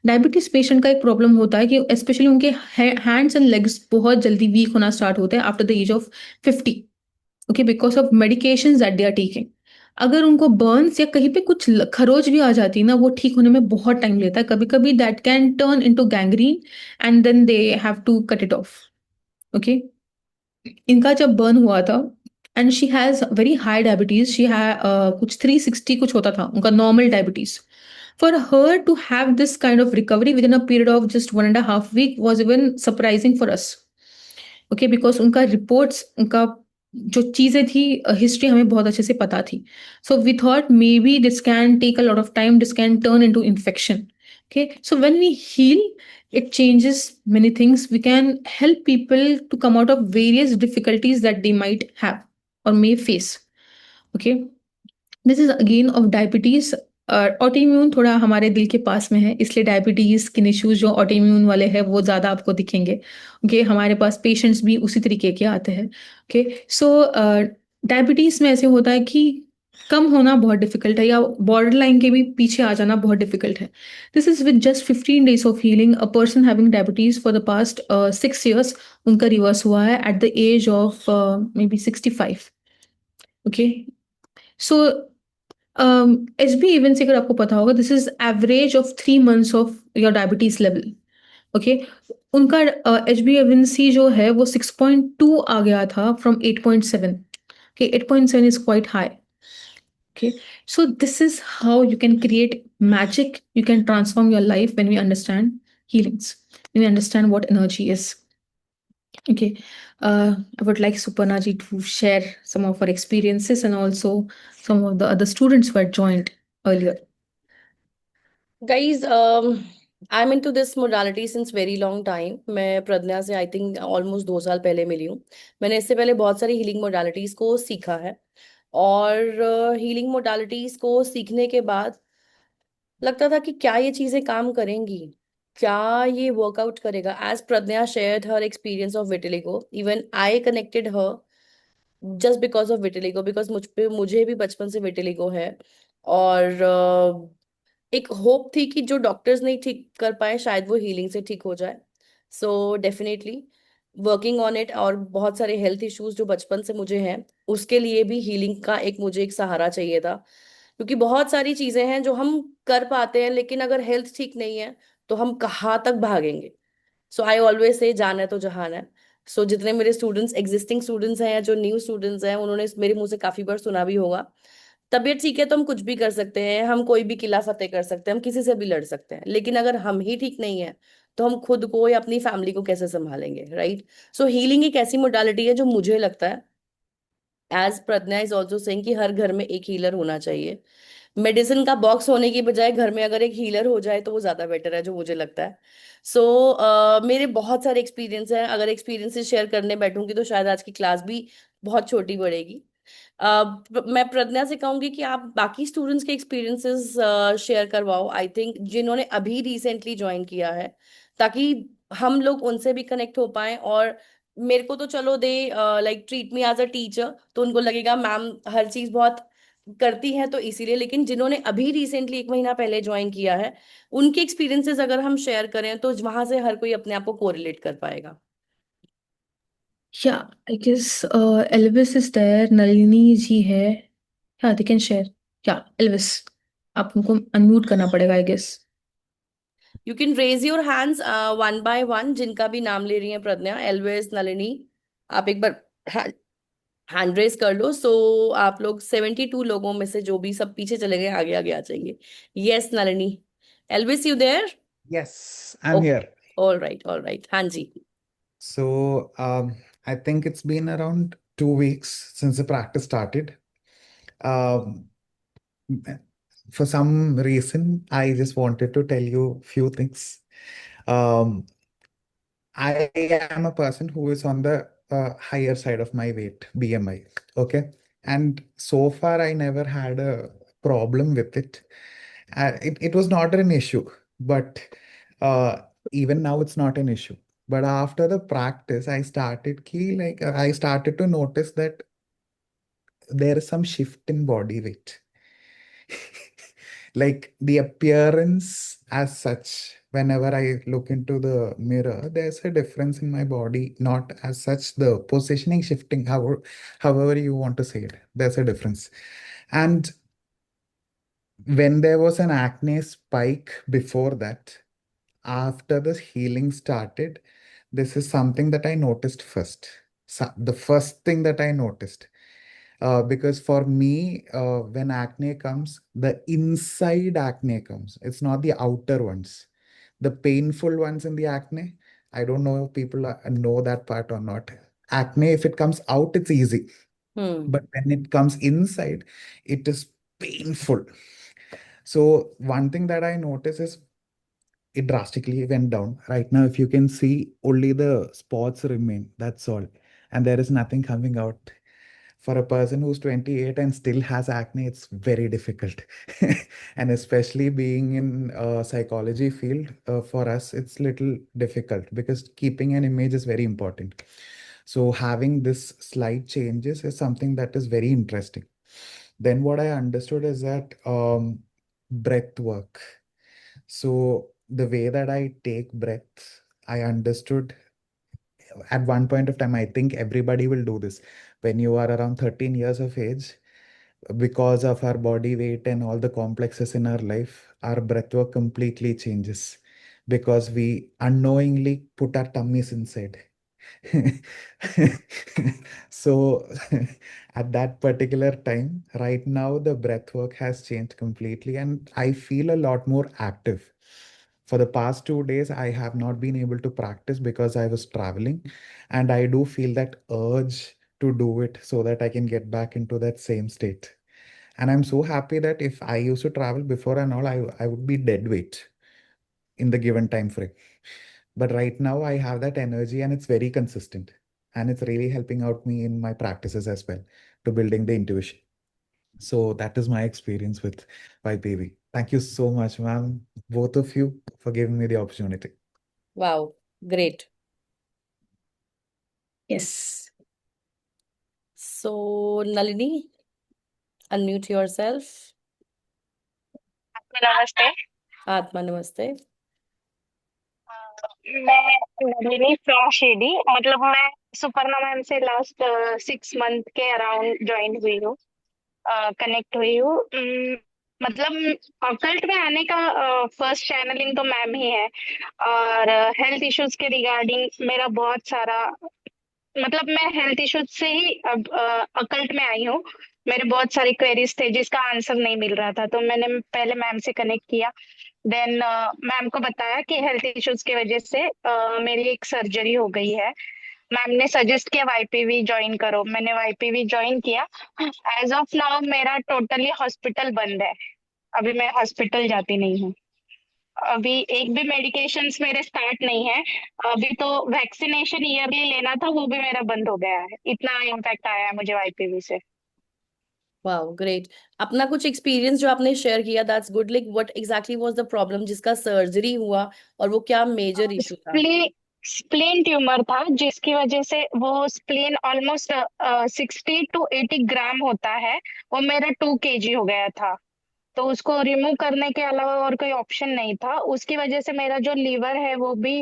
Diabetes patient का एक प्रॉब्लम होता है कि स्पेशली उनके हैंड्स एंड लेग्स बहुत जल्दी वीक होना स्टार्ट होते हैं after the age of 50। Okay, because of medications that they are taking. अगर उनको बर्न्स या कहीं पे कुछ खरोच भी आ जाती है ना, वो ठीक होने में बहुत टाइम लेता है। कभी कभी that can turn into gangrene and then they have to cut it off. Okay, इनका जब बर्न हुआ था and she has very high diabetes, she है कुछ 360 कुछ होता था उनका normal diabetes. For her to have this kind of recovery within a period of just 1.5 week was even surprising for us. Okay, because उनका reports, उनका जो चीजें थी, हिस्ट्री हमें बहुत अच्छे से पता थी। So we thought maybe this can take a lot of time, this can turn into infection. Okay, so when we heal, it changes many things. We can help people to come out of various difficulties that they might have or may face. Okay, this is again of diabetes. Autoimmune थोड़ा हमारे दिल के पास में है, इसलिए diabetes skin issues जो autoimmune वाले हैं वो ज़्यादा आपको दिखेंगे। ओके, हमारे पास पेशेंट्स भी उसी तरीके के आते हैं। ओके, सो डायबिटीज में ऐसे होता है कि कम होना बहुत डिफिकल्ट है या बॉर्डर लाइन के भी पीछे आ जाना बहुत डिफिकल्ट है। This is with just 15 days of healing. A person having diabetes for the past 6 years, उनका रिवर्स हुआ है at the age of maybe 65। Okay, so HbA1c अगर आपको पता होगा, this is average of 3 months of your diabetes level. Okay, उनका HbA1c जो है वो 6.2 आ गया था from 8.7। Okay, 8.7 is quite high. Okay, so this is how you can create magic. You can transform your life when we understand healings, when we understand what energy is. Okay, I would like Suparna ji to share some of her experiences and also some of the other students who had joined earlier.
Guys, I'm into this modality since very long time. मैं प्रज्ञा से I think almost 2 साल पहले मिली हूँ। मैंने इससे पहले बहुत सारी हीलिंग मोडालिटीज को सीखा है, और हीलिंग मोडालिटीज को सीखने के बाद लगता था कि क्या ये चीजें काम करेंगी, क्या ये वर्कआउट करेगा। As Pragya shared her experience of vitiligo, even I connected her just because of vitiligo, because मुझे भी बचपन से विटिलिगो है। और एक होप थी कि जो डॉक्टर्स नहीं ठीक कर पाए शायद वो हीलिंग से ठीक हो जाए। So definitely working on it. और बहुत सारे हेल्थ इश्यूज जो बचपन से मुझे हैं, उसके लिए भी हीलिंग का मुझे एक सहारा चाहिए था। क्योंकि बहुत सारी चीजें हैं जो हम कर पाते हैं, लेकिन अगर हेल्थ ठीक नहीं है तो हम कहाँ तक भागेंगे। सो आई ऑलवेज से जान है तो जहान है। सो जितने मेरे स्टूडेंट्स, एग्जिस्टिंग स्टूडेंट्स हैं या जो न्यू स्टूडेंट्स हैं, उन्होंने मेरे मुंह से काफी बार सुना भी होगा, तबीयत ठीक है तो हम कुछ भी कर सकते हैं, हम कोई भी किला फतेह कर सकते हैं, हम किसी से भी लड़ सकते हैं, लेकिन अगर हम ही ठीक नहीं है तो हम खुद को या अपनी फैमिली को कैसे संभालेंगे, राइट? सो हीलिंग एक ऐसी मोडालिटी है जो मुझे लगता है as Pragya is also saying कि हर घर में एक हीलर होना चाहिए। मेडिसिन का बॉक्स होने की बजाय घर में अगर एक हीलर हो जाए तो वो ज्यादा बेटर है, जो मुझे लगता है। सो मेरे बहुत सारे एक्सपीरियंस हैं, अगर एक्सपीरियंसेस शेयर करने बैठूंगी तो शायद आज की क्लास भी बहुत छोटी पड़ेगी। मैं प्रज्ञा से कहूंगी कि आप बाकी स्टूडेंट्स के एक्सपीरियंसेस शेयर करवाओ, आई थिंक जिन्होंने अभी रिसेंटली ज्वाइन किया है, ताकि हम लोग उनसे भी कनेक्ट हो पाए। और मेरे को तो चलो they like treat me as a teacher, तो उनको लगेगा मैम हर चीज बहुत करती है तो इसीलिए, लेकिन जिन्होंने अभी रिसेंटली 1 महीना पहले ज्वाइन किया है उनके एक्सपीरियंसेस अगर हम शेयर करें तो वहां से हर कोई अपने आप को कोरिलेट कर पाएगा।
Yeah, I guess Elvis is there, Nalini जी है। Yeah, they can share. Yeah, Elvis, आप उनको अनम्यूट करना पड़ेगा, I guess.
You can raise your hands one by one, जिनका भी नाम ले रही है प्रज्ञा, एल्वेस, नलिनी, आप एक बार हैंड रेज कर लो। सो आप लोग 72 लोगों में से जो भी सब पीछे चले गए आगे आगे आ जाएंगे। Yes Nalini, Elvis you there?
Yes, I'm
okay,
here.
All right, हाँ जी।
So, I think it's been around 2 weeks since the practice started. Um, for some reason, I just wanted to tell you a few things. Um, I am a person who is on the higher side of my weight, BMI. Okay. And so far, I never had a problem with it. It was not an issue, but uh, even now, it's not an issue. But after the practice, I started to notice that there is some shift in body weight. Like the appearance as such, whenever I look into the mirror, there's a difference in my body, not as such the positioning shifting, however you want to say it, there's a difference. And when there was an acne spike before that, after the healing started, this is something that I noticed first. So the first thing that I noticed, because for me, when acne comes, the inside acne comes. It's not the outer ones. The painful ones in the acne, I don't know if people know that part or not. Acne, if it comes out, it's easy. But when it comes inside, it is painful. So one thing that I notice is it drastically went down. Right now, if you can see, only the spots remain. That's all. And there is nothing coming out. For a person who's 28 and still has acne, it's very difficult. And especially being in psychology field, for us, it's little difficult because keeping an image is very important. So having this slight changes is something that is very interesting. Then what I understood is that breath work. So the way that I take breath, I understood at one point of time. I think everybody will do this when you are around 13 years of age. Because of our body weight and all the complexes in our life, our breath work completely changes because we unknowingly put our tummies inside. So at that particular time, right now, the breath work has changed completely, and I feel a lot more active. For the past 2 days, I have not been able to practice because I was traveling, and I do feel that urge to do it so that I can get back into that same state. And I'm so happy that if I used to travel before and all, I would be dead weight in the given time frame. But right now, I have that energy and it's very consistent. And it's really helping out me in my practices as well to building the intuition. So that is my experience with YPV. Thank you so much, ma'am, both of you, for giving me the opportunity.
Wow, great.
Yes.
So Nalini, unmute yourself.
नमस्ते।
आत्मा नमस्ते।
मैं Nalini from Shirdi, मतलब मैं Suparna ma'am से last 6 month के around join हुई हूँ, कनेक्ट हुई हूँ। मतलब कल्ट में आने का फर्स्ट चैनलिंग तो मैम ही है, और हेल्थ इश्यूज के रिगार्डिंग मेरा बहुत सारा, मतलब मैं हेल्थ इश्यूज से ही अब अकल्ट में आई हूँ। मेरे बहुत सारे क्वेरीज थे जिसका आंसर नहीं मिल रहा था, तो मैंने पहले मैम से कनेक्ट किया। देन मैम को बताया कि हेल्थ इश्यूज की वजह से मेरी एक सर्जरी हो गई है, मैम ने सजेस्ट किया वाईपीवी ज्वाइन करो, मैंने वाईपीवी ज्वाइन किया। एज ऑफ नाउ मेरा टोटली हॉस्पिटल बंद है, अभी मैं हॉस्पिटल जाती नहीं हूँ। अभी एक भी मेडिकेशंस मेरे स्टार्ट नहीं है। अभी तो वैक्सीनेशन ईयरली लेना था, वो भी मेरा बंद हो गया है। इतना इम्पैक्ट आया है मुझे वाईपीवी से।
Wow great. अपना कुछ एक्सपीरियंस जो आपने शेयर किया, that's good. Like what exactly was the problem जिसका सर्जरी हुआ, और वो क्या मेजर इशू था?
स्प्लीन ट्यूमर था, जिसकी वजह से वो स्प्लीन ऑलमोस्ट 60 to 80 ग्राम होता है, वो मेरा 2 kg हो गया था। तो उसको रिमूव करने के अलावा और कोई ऑप्शन नहीं था। उसकी वजह से मेरा जो लीवर है वो भी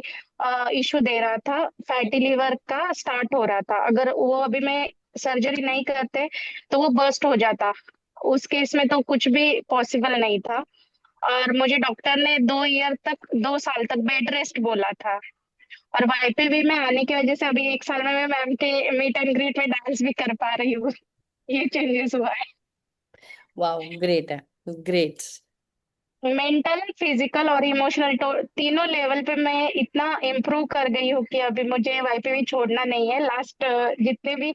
इशू दे रहा था, फैटी लीवर का स्टार्ट हो रहा था। अगर वो अभी मैं सर्जरी नहीं करते तो वो बर्स्ट हो जाता। उस केस में तो कुछ भी पॉसिबल नहीं था। और मुझे डॉक्टर ने 2 साल तक बेड रेस्ट बोला था। और वाईपीवी में आने की वजह से अभी 1 साल में मैं मैम के मीट एंड ग्रीट में डांस भी कर पा रही हूँ। ये चेंजेस हुआ है।
वाओ ग्रेट है, ग्रेट।
मेंटल, फिजिकल और इमोशनल तीनों लेवल पे मैं इतना इम्प्रूव कर गई हूँ कि अभी मुझे वाईपीवी छोड़ना नहीं है। लास्ट जितने भी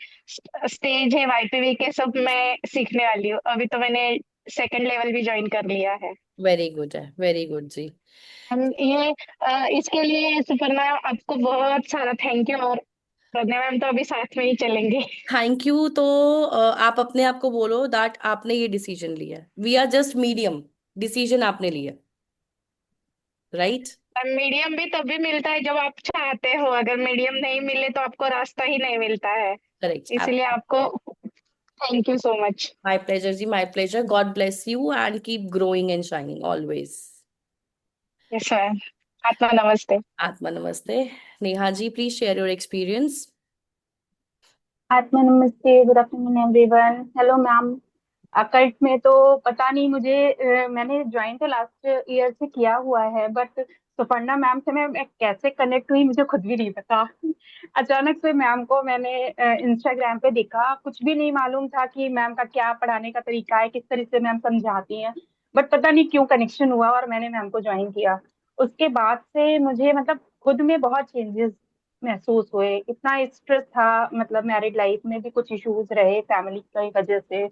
स्टेज है वाईपीवी के सब मैं सीखने वाली हूँ। अभी तो मैंने सेकंड लेवल भी ज्वाइन कर लिया है।
वेरी गुड है, वेरी गुड जी।
ये इसके लिए सुपर्णा आपको बहुत सारा थैंक यू। और प्रज्ञा मैम तो अभी साथ में ही चलेंगे।
थैंक यू तो आप अपने आप को बोलो दैट आपने ये डिसीजन लिया है। We are just medium, decision आपने लिया, राइट?
मीडियम भी तभी मिलता है जब आप चाहते हो। अगर मीडियम नहीं मिले तो आपको रास्ता ही नहीं मिलता है।
करेक्ट।
इसलिए आपको thank you so much.
My pleasure जी, my pleasure. God bless you and keep growing and shining always.
Yes ma'am. आत्मा नमस्ते।
आत्मा नमस्ते। Neha ji, please share your experience.
आत्मा नमस्ते, good afternoon everyone. Hello ma'am. कल्ट में तो पता नहीं मुझे, मैंने ज्वाइन तो लास्ट ईयर से किया हुआ है, बट सुपर्णा मैम से मैं कैसे कनेक्ट हुई मुझे खुद भी नहीं पता। अचानक से मैम को मैंने इंस्टाग्राम पे देखा, कुछ भी नहीं मालूम था कि मैम का क्या पढ़ाने का तरीका है, किस तरह से मैम समझाती हैं, बट पता नहीं क्यों कनेक्शन हुआ और मैंने मैम को ज्वाइन किया। उसके बाद से मुझे मतलब खुद में बहुत चेंजेस महसूस हुए। इतना स्ट्रेस था, मतलब मैरिड लाइफ में भी कुछ इश्यूज रहे फैमिली की वजह से,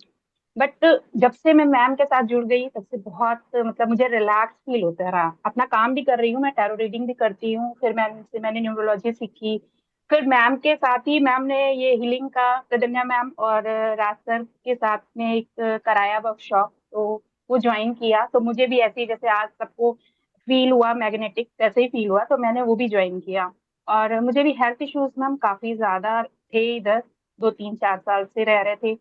बट जब से मैं मैम के साथ जुड़ गई तब से बहुत मतलब मुझे रिलैक्स फील होता रहा। अपना काम भी कर रही हूँ, मैं टैरो रीडिंग भी करती हूँ, फिर मैम से मैंने न्यूरोलॉजी सीखी। फिर मैम के साथ ही मैम ने ये हीलिंग का, प्रदन्या मैम और राज सर के साथ में एक कराया वर्कशॉप, तो वो ज्वाइन किया। तो मुझे भी ऐसे ही जैसे आज सबको फील हुआ मैग्नेटिक, वैसे ही फील हुआ, तो मैंने वो भी ज्वाइन किया। और मुझे भी हेल्थ इश्यूज मैम काफी ज्यादा थे इधर, 2 3 4 साल से रह रहे थे।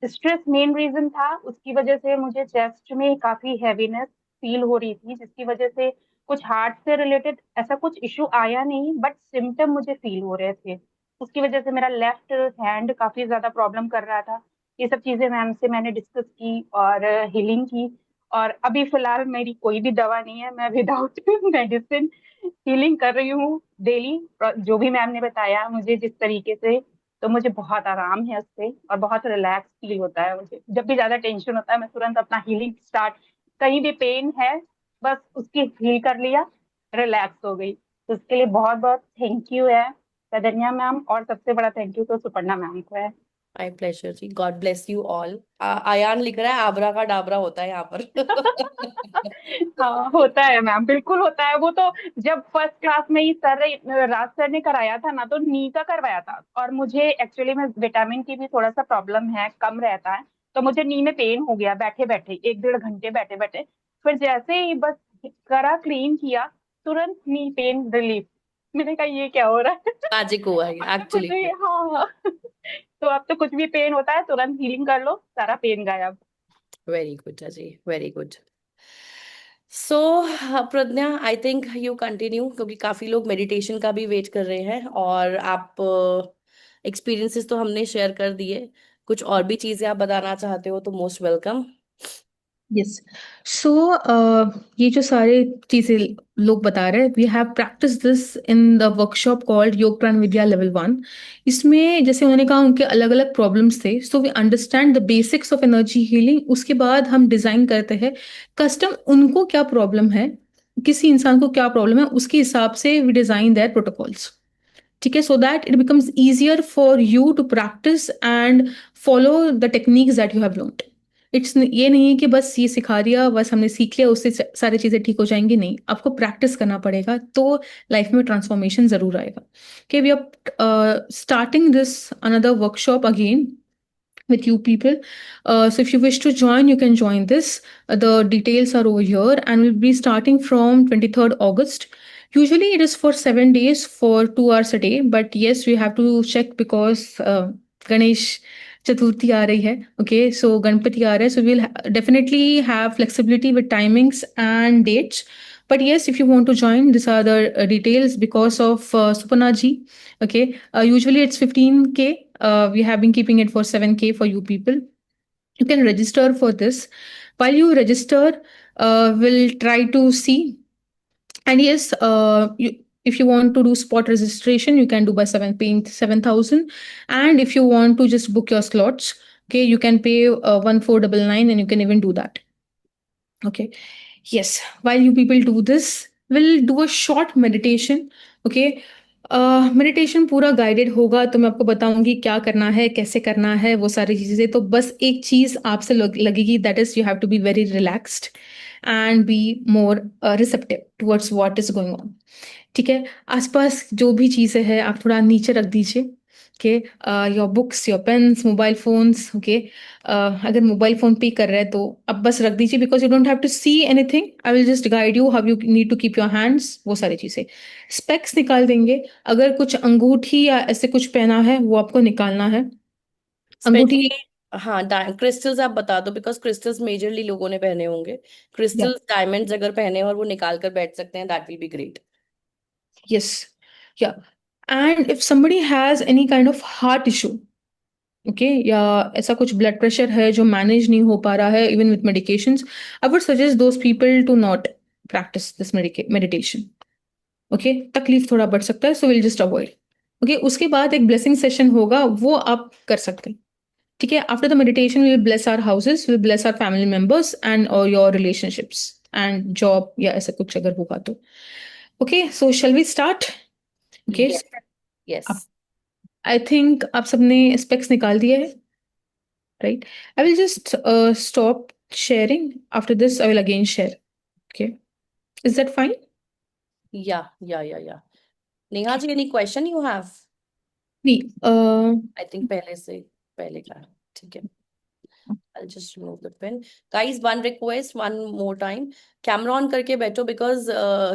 स्ट्रेस मेन रीजन था, उसकी वजह से मुझे चेस्ट में काफी हैवीनेस फील हो रही थी, जिसकी वजह से कुछ हार्ट से रिलेटेड ऐसा कुछ इशू आया नहीं, बट सिम्टम मुझे फील हो रहे थे। उसकी वजह से मेरा लेफ्ट हैंड काफी ज्यादा प्रॉब्लम कर रहा था। ये सब चीजें मैम से मैंने डिस्कस की और हीलिंग की। और अभी फिलहाल मेरी कोई भी दवा नहीं है, मैं विदाउट मेडिसिन हीलिंग कर रही हूँ डेली, जो भी मैम ने बताया मुझे जिस तरीके से। तो मुझे बहुत आराम है उससे और बहुत रिलैक्स फील होता है मुझे। जब भी ज्यादा टेंशन होता है मैं तुरंत अपना हीलिंग स्टार्ट, कहीं भी पेन है बस उसकी हील कर लिया, रिलैक्स हो गई। तो उसके लिए बहुत बहुत थैंक यू है सदन्या मैम, और सबसे बड़ा थैंक यू तो सुपर्णा मैम को है।
माय प्लेजर जी, god bless you all. Aayan लिख रहा है आबरा का डाबरा होता है यहाँ पर।
हाँ होता है मैम, बिल्कुल होता है। वो तो जब फर्स्ट क्लास में ही राज सर ने कराया था ना, तो नी का करवाया था, और मुझे एक्चुअली में विटामिन की भी थोड़ा सा प्रॉब्लम है, कम रहता है, तो मुझे नी में पेन हो गया बैठे बैठे, 1 1.5 घंटे बैठे बैठे। फिर जैसे ही बस करा, क्लीन किया, तुरंत नी पेन रिलीफ। मैंने कहा ये क्या हो रहा है।
मैजिक हुआ है
अब तो कुछ
एक्चुअली।
भी, हाँ। तो अब तो कुछ भी पेन होता है तुरंत हीलिंग कर लो, सारा पेन गायब।
वेरी गुड जी, very good. So Pragya, I think you continue, क्योंकि काफी लोग मेडिटेशन का भी वेट कर रहे हैं, और आप एक्सपीरियंसेस तो हमने शेयर कर दिए। कुछ और भी चीजें आप बताना चाहते हो तो मोस्ट वेलकम।
यस। सो ये जो सारे चीजें लोग बता रहे हैं, we have practice this in the workshop called Yog प्राण विद्या लेवल 1। इसमें जैसे उन्होंने कहा उनके अलग अलग प्रॉब्लम्स थे, so we understand the basics of energy healing. उसके बाद हम डिजाइन करते हैं कस्टम, उनको क्या प्रॉब्लम है, किसी इंसान को क्या प्रॉब्लम है, उसके हिसाब से वी डिजाइन देयर प्रोटोकॉल्स। ठीक है, so that it becomes easier for you to practice and follow the techniques that you have learned. It's ये नहीं है कि बस ये सिखा दिया, बस हमने सीख लिया, उससे सारी चीज़ें ठीक हो जाएंगी, नहीं, आपको प्रैक्टिस करना पड़ेगा, तो लाइफ में ट्रांसफॉर्मेशन ज़रूर आएगा। Okay, we are starting this another workshop again with you people. So if you wish to join, you can join this. The details are over here, and we'll be starting from 23rd August. Usually it is for 7 days for 2 hours a day, but yes, we have to check because Ganesh Chaturthi aa rahi hai. Okay, so Ganpati aa raha hai, so we'll definitely have flexibility with timings and dates. But yes, if you want to join, these are the details because of Suparna ji. Okay, usually it's 15K. We have been keeping it for 7K for you people. You can register for this. While you register, we'll try to see. And yes, if you want to do spot registration, you can do by paying 7,000. And if you want to just book your slots, okay, you can pay 1499, and you can even do that. Okay. Yes, while you people do this, we'll do a short meditation. Okay. Meditation पूरा guided होगा, तो मैं आपको बताऊंगी क्या करना है, कैसे करना है, वो सारी चीजें। तो बस एक चीज आपसे लगेगी, that is you have to be very relaxed and be more receptive towards what is going on. ठीक है, आसपास जो भी चीजें हैं आप थोड़ा नीचे रख दीजिए। Okay, your books, your pens, mobile phones. Okay, अगर मोबाइल फोन पे कर रहे हैं तो अब बस रख दीजिए, because you don't have to see anything. I will just guide you how you need to keep your hands, वो सारी चीजें। स्पेक्स निकाल देंगे, अगर कुछ अंगूठी या ऐसे कुछ पहना है वो आपको निकालना है। अंगूठी,
स्पेशली हाँ, क्रिस्टल्स आप बता दो, बिकॉज क्रिस्टल्स मेजरली लोगों ने पहने होंगे। क्रिस्टल्स, डायमंड्स अगर पहने और वो निकाल कर बैठ सकते हैं, that will be great.
yes, yeah. And if somebody has any kind of heart issue, okay, या ऐसा कुछ ब्लड प्रेशर है जो मैनेज नहीं हो पा रहा है even with medications, I would suggest those people to not practice this meditation. Okay, तकलीफ थोड़ा बढ़ सकता है, so will just avoid. Okay, उसके बाद एक ब्लेसिंग सेशन होगा, वो आप कर सकते हैं। ठीक है, after the meditation we will bless our houses, we will bless our family members and और योर रिलेशनशिप्स एंड जॉब या ऐसा कुछ अगर होगा तो। Okay, so shall we start? Okay,
yes,
I think आप सबने स्पेक्स निकाल दिया है, right? I will just stop sharing, after this I will again share. Okay, is that fine?
या नेहा जी, एनी क्वेश्चन यू हैव?
नहीं,
आई थिंक पहले का है, ठीक है। I'll just remove the pen. Guys, one request, one more time. Camera on करके बैठो, because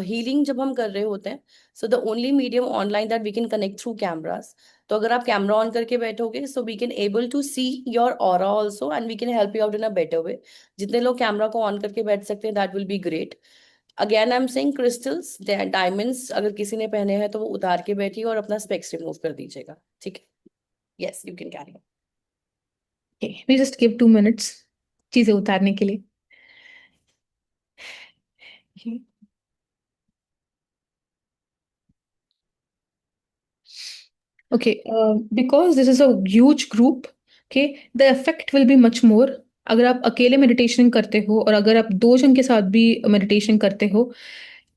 healing जब हम कर रहे होते हैं, so the only medium online that we can connect through cameras. तो अगर आप कैमरा ऑन करके बैठोगे, so we can able to see your aura also, and we can help you out in a better way. जितने लोग camera को on करके बैठ सकते हैं, that will be great. Again, I'm saying crystals, diamonds, अगर किसी ने पहने हैं तो वो उतार के बैठिए और अपना स्पेक्स रिमूव कर दीजिएगा, ठीक है? Yes, you can carry on.
okay, we just give 2 minutes चीजें उतारने के लिए। Okay. Okay, because this is a huge group, okay, the effect will be much more. अगर आप अकेले मेडिटेशन करते हो और अगर आप 2 जन के साथ भी मेडिटेशन करते हो,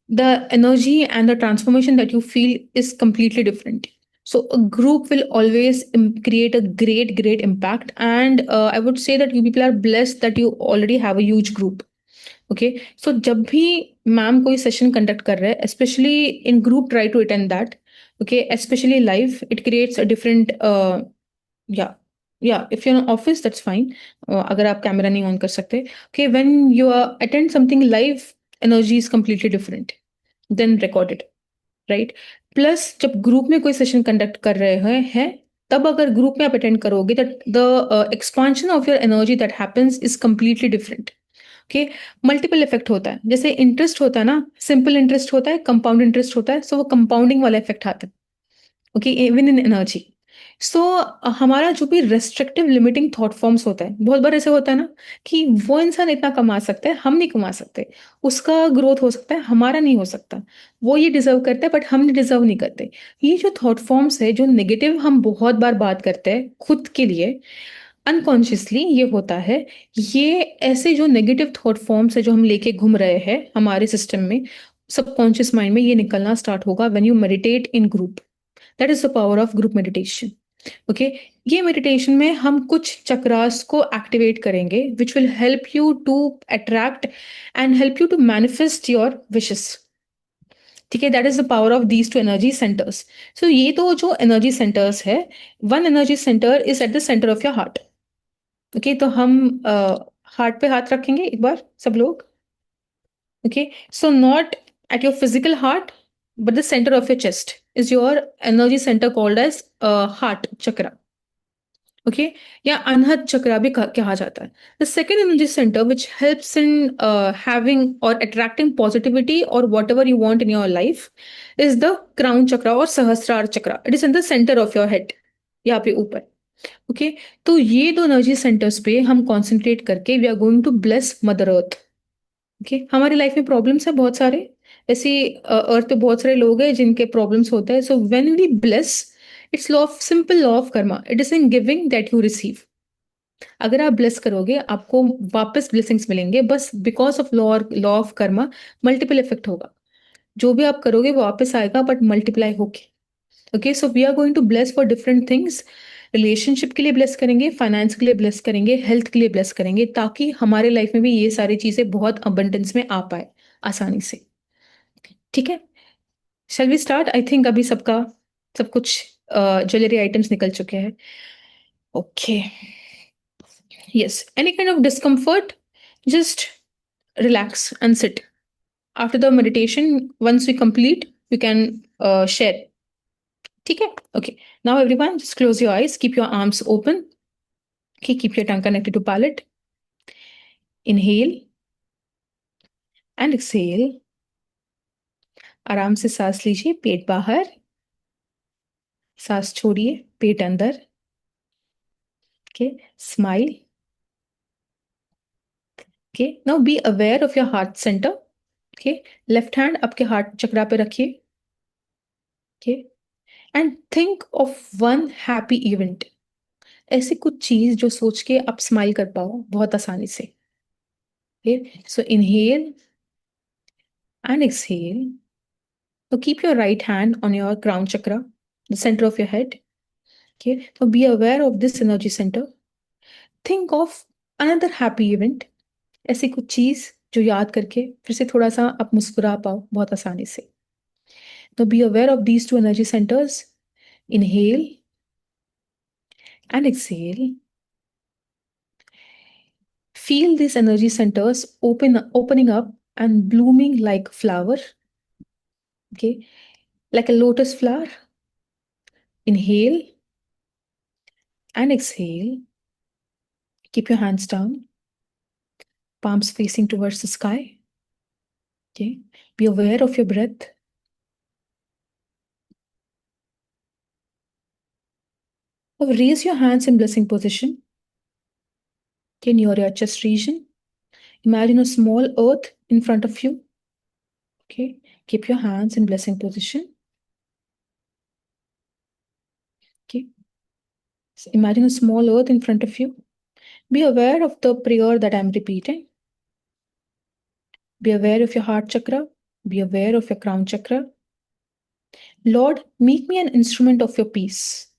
the energy and the transformation that you feel is completely different. So a group will always create a great impact, and I would say that you people are blessed that you already have a huge group. Okay, so जब भी ma'am कोई session conduct कर रहे हैं, especially in group, try to attend that. Okay, especially live, it creates a different yeah, if you're in office, that's fine. अगर आप camera नहीं on कर सकते, okay, when you attend something live, energy is completely different than recorded, right? Plus जब group में कोई session conduct कर रहे हैं, तब अगर ग्रुप में आप अटेंड करोगे, the expansion of your energy that happens is completely different. Okay, multiple effect होता है, जैसे इंटरेस्ट होता है ना, सिंपल इंटरेस्ट होता है, कंपाउंड इंटरेस्ट होता है, सो वो कंपाउंडिंग वाला इफेक्ट आता है। Okay, even in energy. So हमारा जो भी रेस्ट्रिक्टिव लिमिटिंग थॉट फॉर्म्स होता है, बहुत बार ऐसे होता है ना कि वो इंसान इतना कमा सकता है, हम नहीं कमा सकते, उसका ग्रोथ हो सकता है, हमारा नहीं हो सकता, वो ये डिजर्व करता है बट हम डिजर्व नहीं करते। ये जो थॉट फॉर्म्स है, जो नेगेटिव हम बहुत बार बात करते हैं खुद के लिए, अनकॉन्शियसली ये होता है। ये ऐसे जो नेगेटिव थॉट फॉर्म्स है जो हम लेके घूम रहे हैं हमारे सिस्टम में, सबकॉन्शियस माइंड में, ये निकलना स्टार्ट होगा when you meditate in group. That is the power of group meditation. Okay, ये मेडिटेशन में हम कुछ चक्रास को एक्टिवेट करेंगे which will help you to attract and help you to manifest your wishes. ठीक है, that is the power of these two energy centers. So ये तो जो एनर्जी सेंटर्स है, one energy center is at the centre of your heart. Okay, तो हम heart पे हाथ रखेंगे एक बार सब लोग. Okay, so not at your physical heart, but the center of your chest is your energy center called as heart chakra. Okay, या अनहद चक्रा भी कहा जाता है. The second energy center which helps in having or attracting positivity or whatever you want in your life is the crown chakra or सहस्रार chakra. It is in the center of your head, यहाँ पे ऊपर. Okay, तो ये दो energy centres पे हम concentrate करके we are going to bless mother earth. Okay, हमारी लाइफ में प्रॉब्लम्स है बहुत सारे, ऐसी अर्थ पे बहुत सारे लोग हैं जिनके प्रॉब्लम्स होते हैं. So when we bless, it's law of simple law of karma. It is in giving that you receive. अगर आप ब्लेस करोगे आपको वापस ब्लेसिंग्स मिलेंगे. बस because of law of karma multiple effect होगा. जो भी आप करोगे वो वापस आएगा बट मल्टीप्लाई होके. Okay, so we are going to bless for different things. Relationship के लिए ब्लेस करेंगे, फाइनेंस के लिए ब्लेस करेंगे, हेल्थ के लिए ब्लेस करेंगे, ताकि हमारे लाइफ में भी ये सारी चीजें बहुत अबंडेंस में आ पाए आसानी से. ठीक है, shall we start? I think अभी सबका सब कुछ ज्वेलरी आइटम्स निकल चुके हैं. Okay, yes, any kind of discomfort, just relax and sit. After the meditation, once we complete, you can share. ठीक है? Okay. Now everyone, just close your eyes. Keep your arms open. Okay. Keep your tongue connected to palate. Inhale and exhale. आराम से सांस लीजिए, पेट बाहर, सांस छोड़िए, पेट अंदर. Okay. Smile. Okay. Now be aware of your heart center. Okay. Left hand आपके heart चक्रा पे रखिए. Okay. And think of one happy event. ऐसी कुछ चीज जो सोच के आप स्माइल कर पाओ बहुत आसानी से. So inhale and exhale. So keep your right hand on your crown chakra, the center of your head. Okay, so be aware of this energy center. Think of another happy event. ऐसी कुछ चीज जो याद करके फिर से थोड़ा सा आप मुस्कुरा पाओ बहुत आसानी से. So be aware of these two energy centers. Inhale and exhale. Feel these energy centers opening up and blooming like flower. Okay, like a lotus flower. Inhale and exhale. Keep your hands down, palms facing towards the sky. Okay, be aware of your breath. Now raise your hands in blessing position. Okay, near your chest region. Imagine a small earth in front of you. Okay, keep your hands in blessing position. Okay, so imagine a small earth in front of you. Be aware of the prayer that I'm repeating. Be aware of your heart chakra. Be aware of your crown chakra. Lord, make me an instrument of your peace.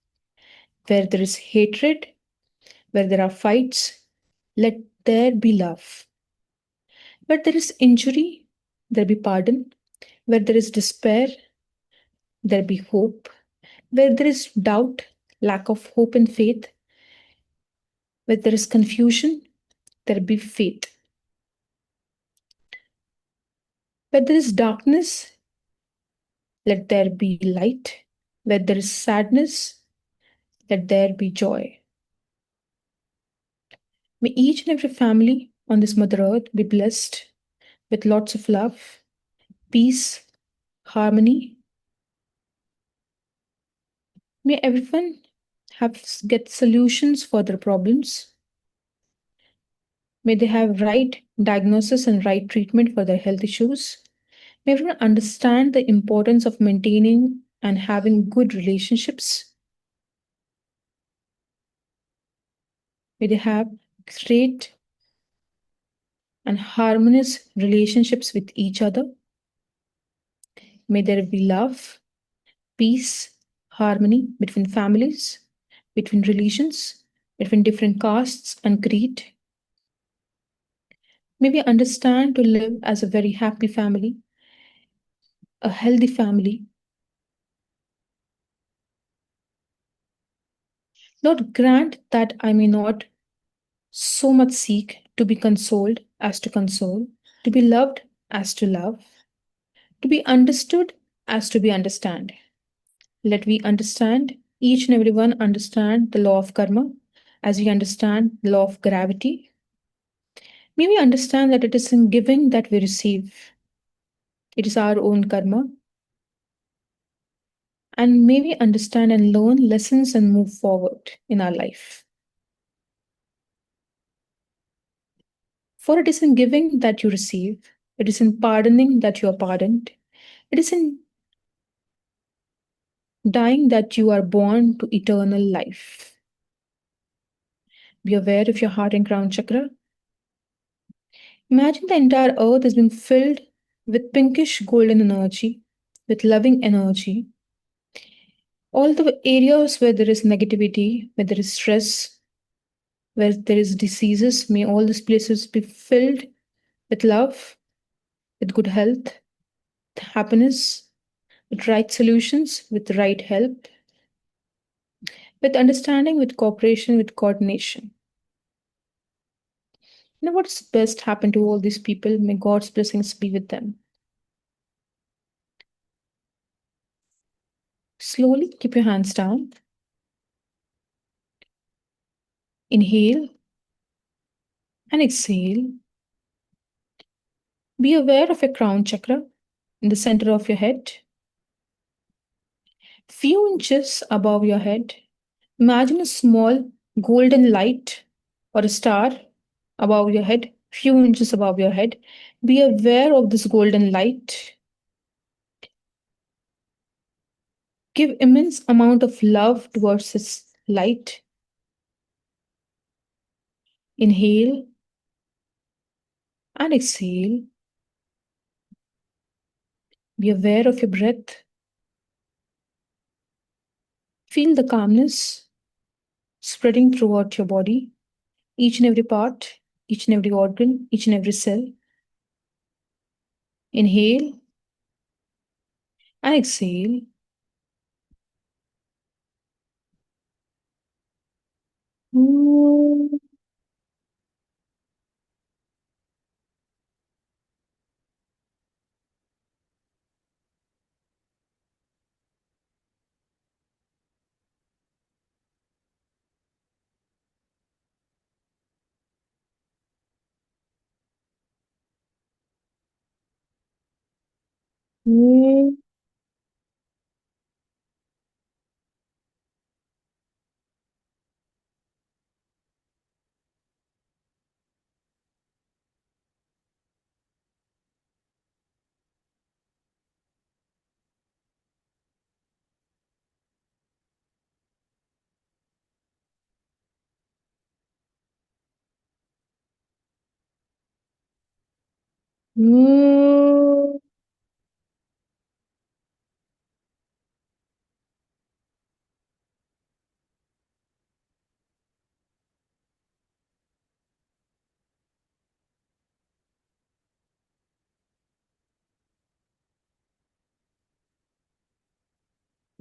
Where there is hatred, where there are fights, let there be love. Where there is injury, there be pardon. Where there is despair, there be hope. Where there is doubt, lack of hope and faith. Where there is confusion, there be faith. Where there is darkness, let there be light. Where there is sadness, let there be joy. May each and every family on this Mother Earth be blessed with lots of love, peace, harmony. May everyone get solutions for their problems. May they have right diagnosis and right treatment for their health issues. May everyone understand the importance of maintaining and having good relationships. May they have great and harmonious relationships with each other. May there be love, peace, harmony between families, between religions, between different castes and creed. May we understand to live as a very happy family, a healthy family. Lord, grant that I may not so much seek to be consoled as to console, to be loved as to love, to be understood as to be understand. Let we understand, each and everyone understand the law of karma as we understand the law of gravity. May we understand that it is in giving that we receive. It is our own karma. And may we understand and learn lessons and move forward in our life. For it is in giving that you receive, it is in pardoning that you are pardoned, it is in dying that you are born to eternal life. Be aware of your heart and crown chakra. Imagine the entire earth has been filled with pinkish golden energy, with loving energy. All the areas where there is negativity, where there is stress, where there is diseases, may all these places be filled with love, with good health, with happiness, with right solutions, with right help, with understanding, with cooperation, with coordination. You know what's best happened to all these people? May God's blessings be with them. Slowly keep your hands down. Inhale and exhale. Be aware of your crown chakra in the center of your head. Few inches above your head, imagine a small golden light or a star above your head, few inches above your head. Be aware of this golden light. Give immense amount of love towards this light. Inhale and exhale. Be aware of your breath. Feel the calmness spreading throughout your body, each and every part, each and every organ, each and every cell. Inhale and exhale.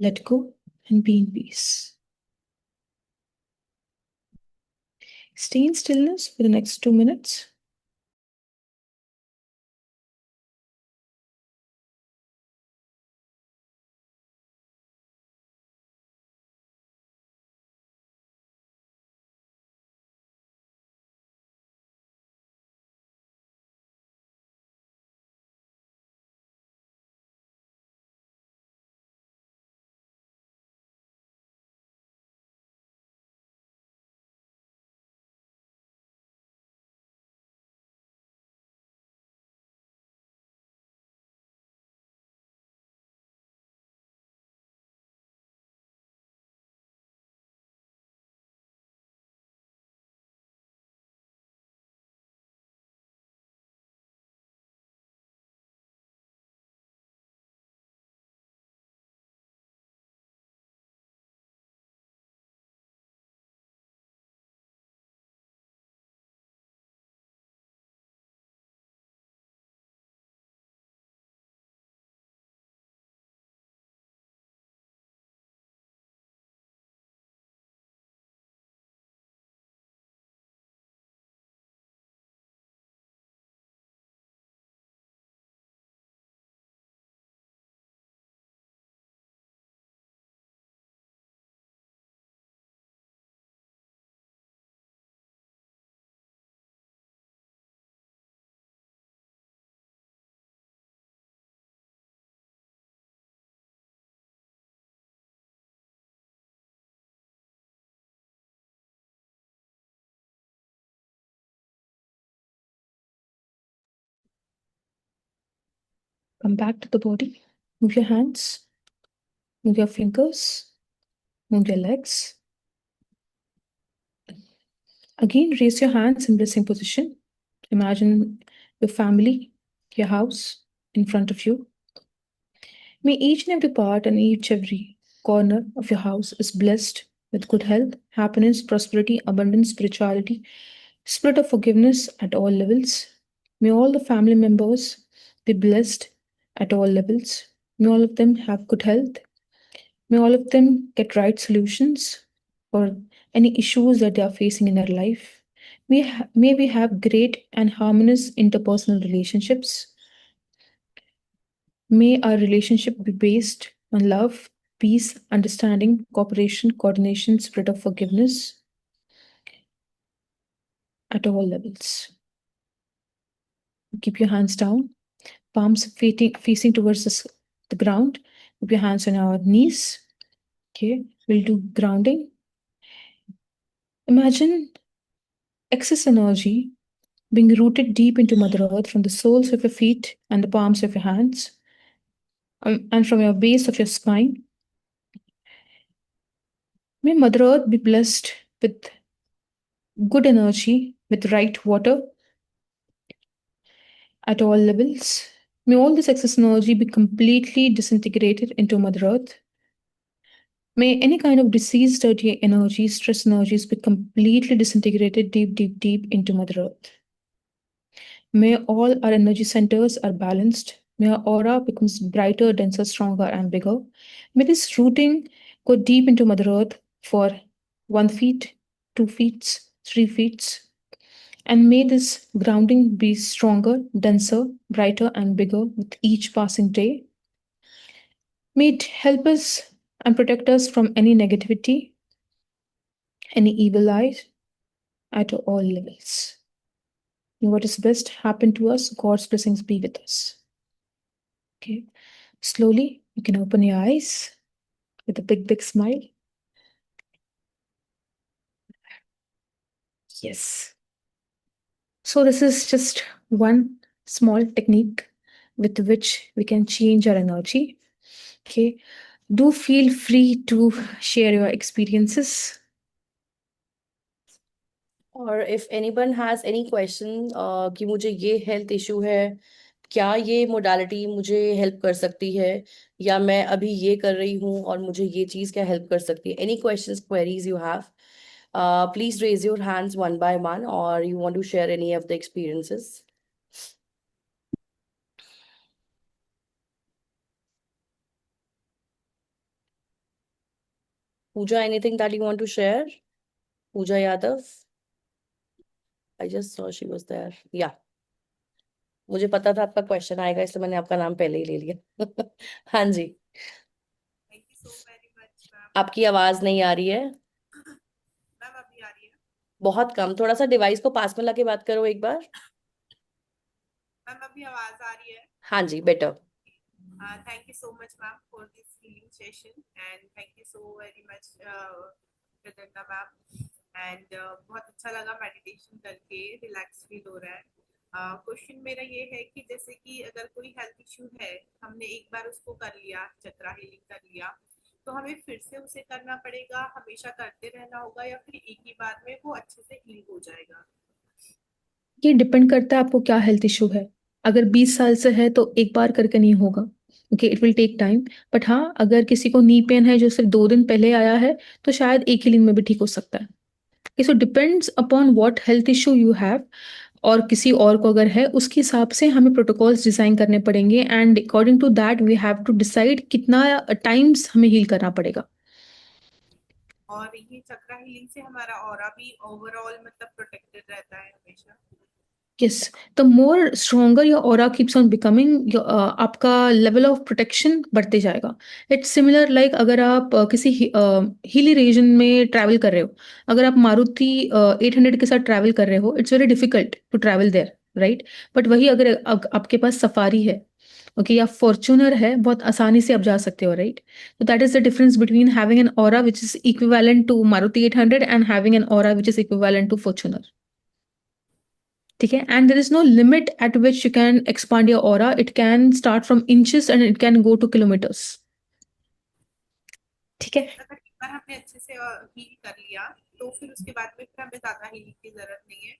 Let go and be in peace. Stay in stillness for the next 2 minutes. Come back to the body. Move your hands. Move your fingers. Move your legs. Again, raise your hands in blessing position. Imagine your family, your house in front of you. May each and every part and each every corner of your house is blessed with good health, happiness, prosperity, abundance, spirituality, spirit of forgiveness at all levels. May all the family members be blessed at all levels. May all of them have good health. May all of them get right solutions for any issues that they are facing in their life. May we have great and harmonious interpersonal relationships. May our relationship be based on love, peace, understanding, cooperation, coordination, spirit of forgiveness at all levels. Keep your hands down, palms facing towards the ground. Keep your hands on our knees. Okay, we'll do grounding. Imagine excess energy being rooted deep into Mother Earth from the soles of your feet and the palms of your hands, and from your base of your spine. May Mother Earth be blessed with good energy, with right water at all levels. May all this excess energy be completely disintegrated into Mother Earth. May any kind of disease, dirty energy, stress energies be completely disintegrated deep, deep, deep into Mother Earth. May all our energy centers are balanced. May our aura becomes brighter, denser, stronger, and bigger. May this rooting go deep into Mother Earth for 1 feet, 2 feet, 3 feet. And may this grounding be stronger, denser, brighter, and bigger with each passing day. May it help us and protect us from any negativity, any evil eyes at all levels. May what is best happen to us. God's blessings be with us. Okay. Slowly, you can open your eyes with a big, big smile. Yes. So this is just one small technique with which we can change our energy. Okay. Do feel free to share your experiences.
और if anyone has any question कि मुझे ये health issue है, क्या ये modality मुझे help कर सकती है, या मैं अभी ये कर रही हूँ और मुझे ये चीज़ क्या हेल्प कर सकती है, any questions queries you have, please raise your hands one by one, और you want to share any of the experiences. Pooja, anything that you want to share? Pooja Yadav? I just saw she was there. Yeah. मुझे पता था आपका question आएगा, इसलिए मैंने आपका नाम पहले ही ले लिया. हाँ जी.
Thank you so very much ma'am.
आपकी आवाज नहीं आ रही है.
मैम अभी आ रही है?
बहुत कम. थोड़ा सा डिवाइस को पास में लाके बात करो एक बार.
मैम अभी आवाज आ रही है?
हाँ जी, better.
Thank you so much, ma'am, for this healing session, and thank you so very much, Pradyumna ma'am. And बहुत अच्छा लगा मेडिटेशन करके, रिलैक्स फील हो रहा है. क्वेश्चन मेरा ये है कि जैसे कि अगर कोई हेल्थ इशू है, हमने एक बार उसको कर लिया, चक्रा हीलिंग कर लिया, तो हमें फिर से उसे करना पड़ेगा, हमेशा करते रहना होगा, या फिर एक ही बार में वो अच्छे से हील हो जाएगा?
ये डिपेंड करता है आपको क्या हेल्थ इशू है. अगर 20 साल से है तो एक बार करके नहीं होगा. Okay, it will take time. But हाँ, अगर किसी को नी पेन है जो सिर्फ 2 दिन पहले आया है, तो शायद एक हीलिंग में भी ठीक हो सकता है. So depends upon what health issue you have, और किसी और को अगर है, उसके हिसाब से हमें प्रोटोकॉल्स डिजाइन करने पड़ेंगे, and according to that we have to decide कितना टाइम्स हमें हील करना पड़ेगा.
और ये चक्रा हीलिंग से हमारा ऑरा भी ओवरऑल मतलब प्रोटेक्टेड रहता है हमेशा?
Yes, the more stronger your aura keeps on becoming, आपका level of protection बढ़ते जाएगा. It's similar like अगर आप किसी hilly region में travel कर रहे हो, अगर आप मारुति 800 के साथ travel कर रहे हो, it's very difficult to travel there, right? But वही अगर आपके पास सफारी है, ओके, या फॉर्च्यूनर है, बहुत आसानी से आप जा सकते हो, राइट? तो that is the difference between having an aura which is equivalent to Maruti 800 and having an aura which is equivalent to Fortuner. ठीक है, and there is no limit at which you can expand your aura. It can start from inches and it can go to kilometres. ठीक है.
अगर एक बार हमने अच्छे से heal कर लिया तो फिर उसके बाद में फिर हमें ज्यादा हीलिंग की जरूरत नहीं है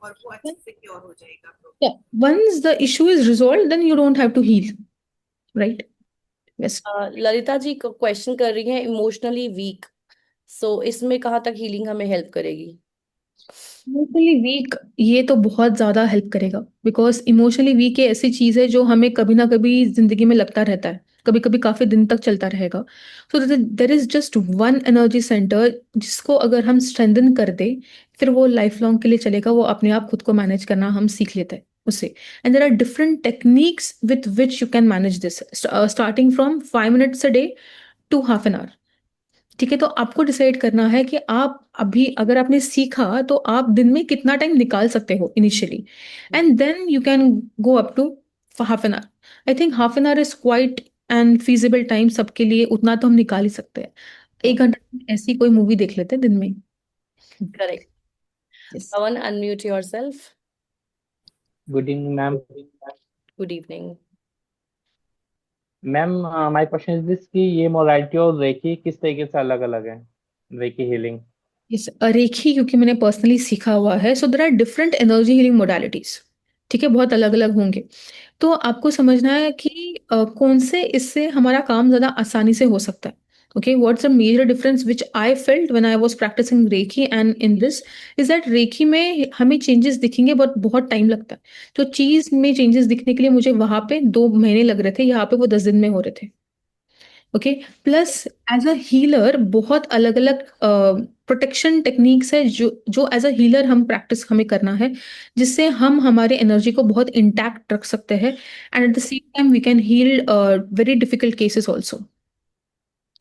और वो अच्छे से क्योर हो जाएगा problem.
Yeah. Once the issue is resolved, then you don't have to heal, right? Yes.
Lalita ji question कर रही हैं इमोशनली वीक, सो इसमें कहाँ तक हीलिंग हमें हेल्प करेगी?
इमोशनली वीक, ये तो बहुत ज्यादा हेल्प करेगा, बिकॉज इमोशनली वीक ये ऐसी चीज है जो हमें कभी ना कभी जिंदगी में लगता रहता है, कभी कभी काफी दिन तक चलता रहेगा. So there is just one energy center जिसको अगर हम स्ट्रेंथन कर दे, फिर वो लाइफ लॉन्ग के लिए चलेगा. वो अपने आप खुद को मैनेज करना हम सीख लेते हैं उससे. And there are different techniques with which you can manage this, starting from 5 minutes a day to half an hour. ठीक है, तो आपको डिसाइड करना है कि आप अभी अगर आपने सीखा तो आप दिन में कितना टाइम निकाल सकते हो initially, and then you can go up to half an hour. I think half an hour is quite and feasible time सबके लिए. उतना तो हम निकाल ही सकते हैं. 1 घंटा ऐसी कोई मूवी देख लेते हैं दिन में.
Correct.
Yes.
Pawan, unmute yourself.
Good evening, ma'am.
Good evening.
Ma'am, my question is this कि ये मोडालिटी और रेकी किस तरीके से अलग अलग है, रेकी हीलिंग?
यस, रेखी क्योंकि मैंने पर्सनली सीखा हुआ है, so there are different energy healing modalities. ठीक है, बहुत अलग अलग होंगे. तो आपको समझना है कि कौन से इससे हमारा काम ज्यादा आसानी से हो सकता है. Okay, what's a major difference which I felt when I was practising reiki and in this is that reiki में हमें चेंजेस दिखेंगे बट बहुत टाइम लगता है. तो चीज में चेंजेस दिखने के लिए मुझे वहां पे 2 महीने लग रहे थे, यहाँ पे वो 10 दिन में हो रहे थे. Okay, plus as a healer बहुत अलग अलग प्रोटेक्शन टेक्निक्स है जो जो एज अ हीलर हम प्रैक्टिस हमें करना है, जिससे हम हमारे एनर्जी को बहुत इंटैक्ट रख सकते हैं. And at the same time we can heal very difficult cases also.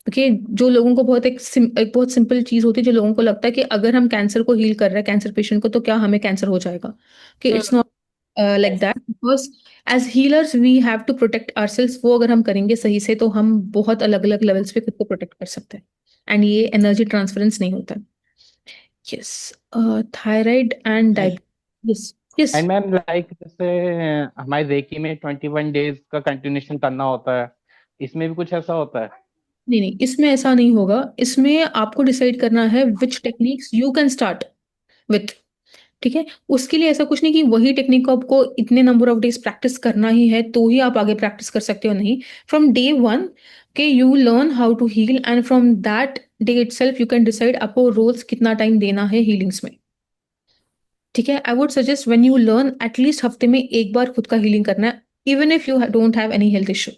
Okay, जो लोगों को एक बहुत सिंपल चीज होती है, जो लोगों को लगता है कि अगर हम कैंसर को हील कर रहे हैं, कैंसर पेशेंट को, तो क्या हमें कैंसर हो जाएगा? कि it's not like that, because as healers we have to protect ourselves. वो अगर हम करेंगे सही से तो हम बहुत अलग अलग लेवल्स पे खुद को प्रोटेक्ट कर सकते हैं, एंड ये एनर्जी ट्रांसफरेंस नहीं होता. Yes. Thyroid and diabetes. Yes.
And ma'am, like जैसे हमारे रेकी में 21 days का कंटिन्यूशन करना होता है, इसमें भी कुछ ऐसा होता है?
नहीं नहीं, इसमें ऐसा नहीं होगा. इसमें आपको डिसाइड करना है which techniques you can start with. ठीक है, उसके लिए ऐसा कुछ नहीं कि वही टेक्निक को आपको इतने नंबर ऑफ डेज प्रैक्टिस करना ही है तो ही आप आगे प्रैक्टिस कर सकते हो. नहीं, फ्रॉम डे वन के you learn how to heal, and from that day itself you can decide आपको रोज कितना टाइम देना है हीलिंग्स में. ठीक है, I would suggest when you learn at least हफ्ते में एक बार खुद का हीलिंग करना है, even if you don't have any health issue.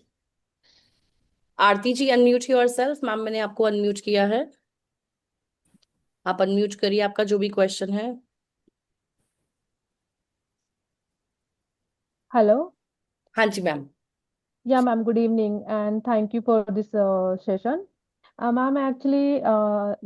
Aarti ji, unmute yourself. Ma'am, मैंने आपको अनम्यूट किया है, आप अनम्यूट करिए आपका जो भी क्वेश्चन है.
Hello.
हाँ जी ma'am.
Yeah, ma'am, good evening and thank you for this session. Ma'am, actually,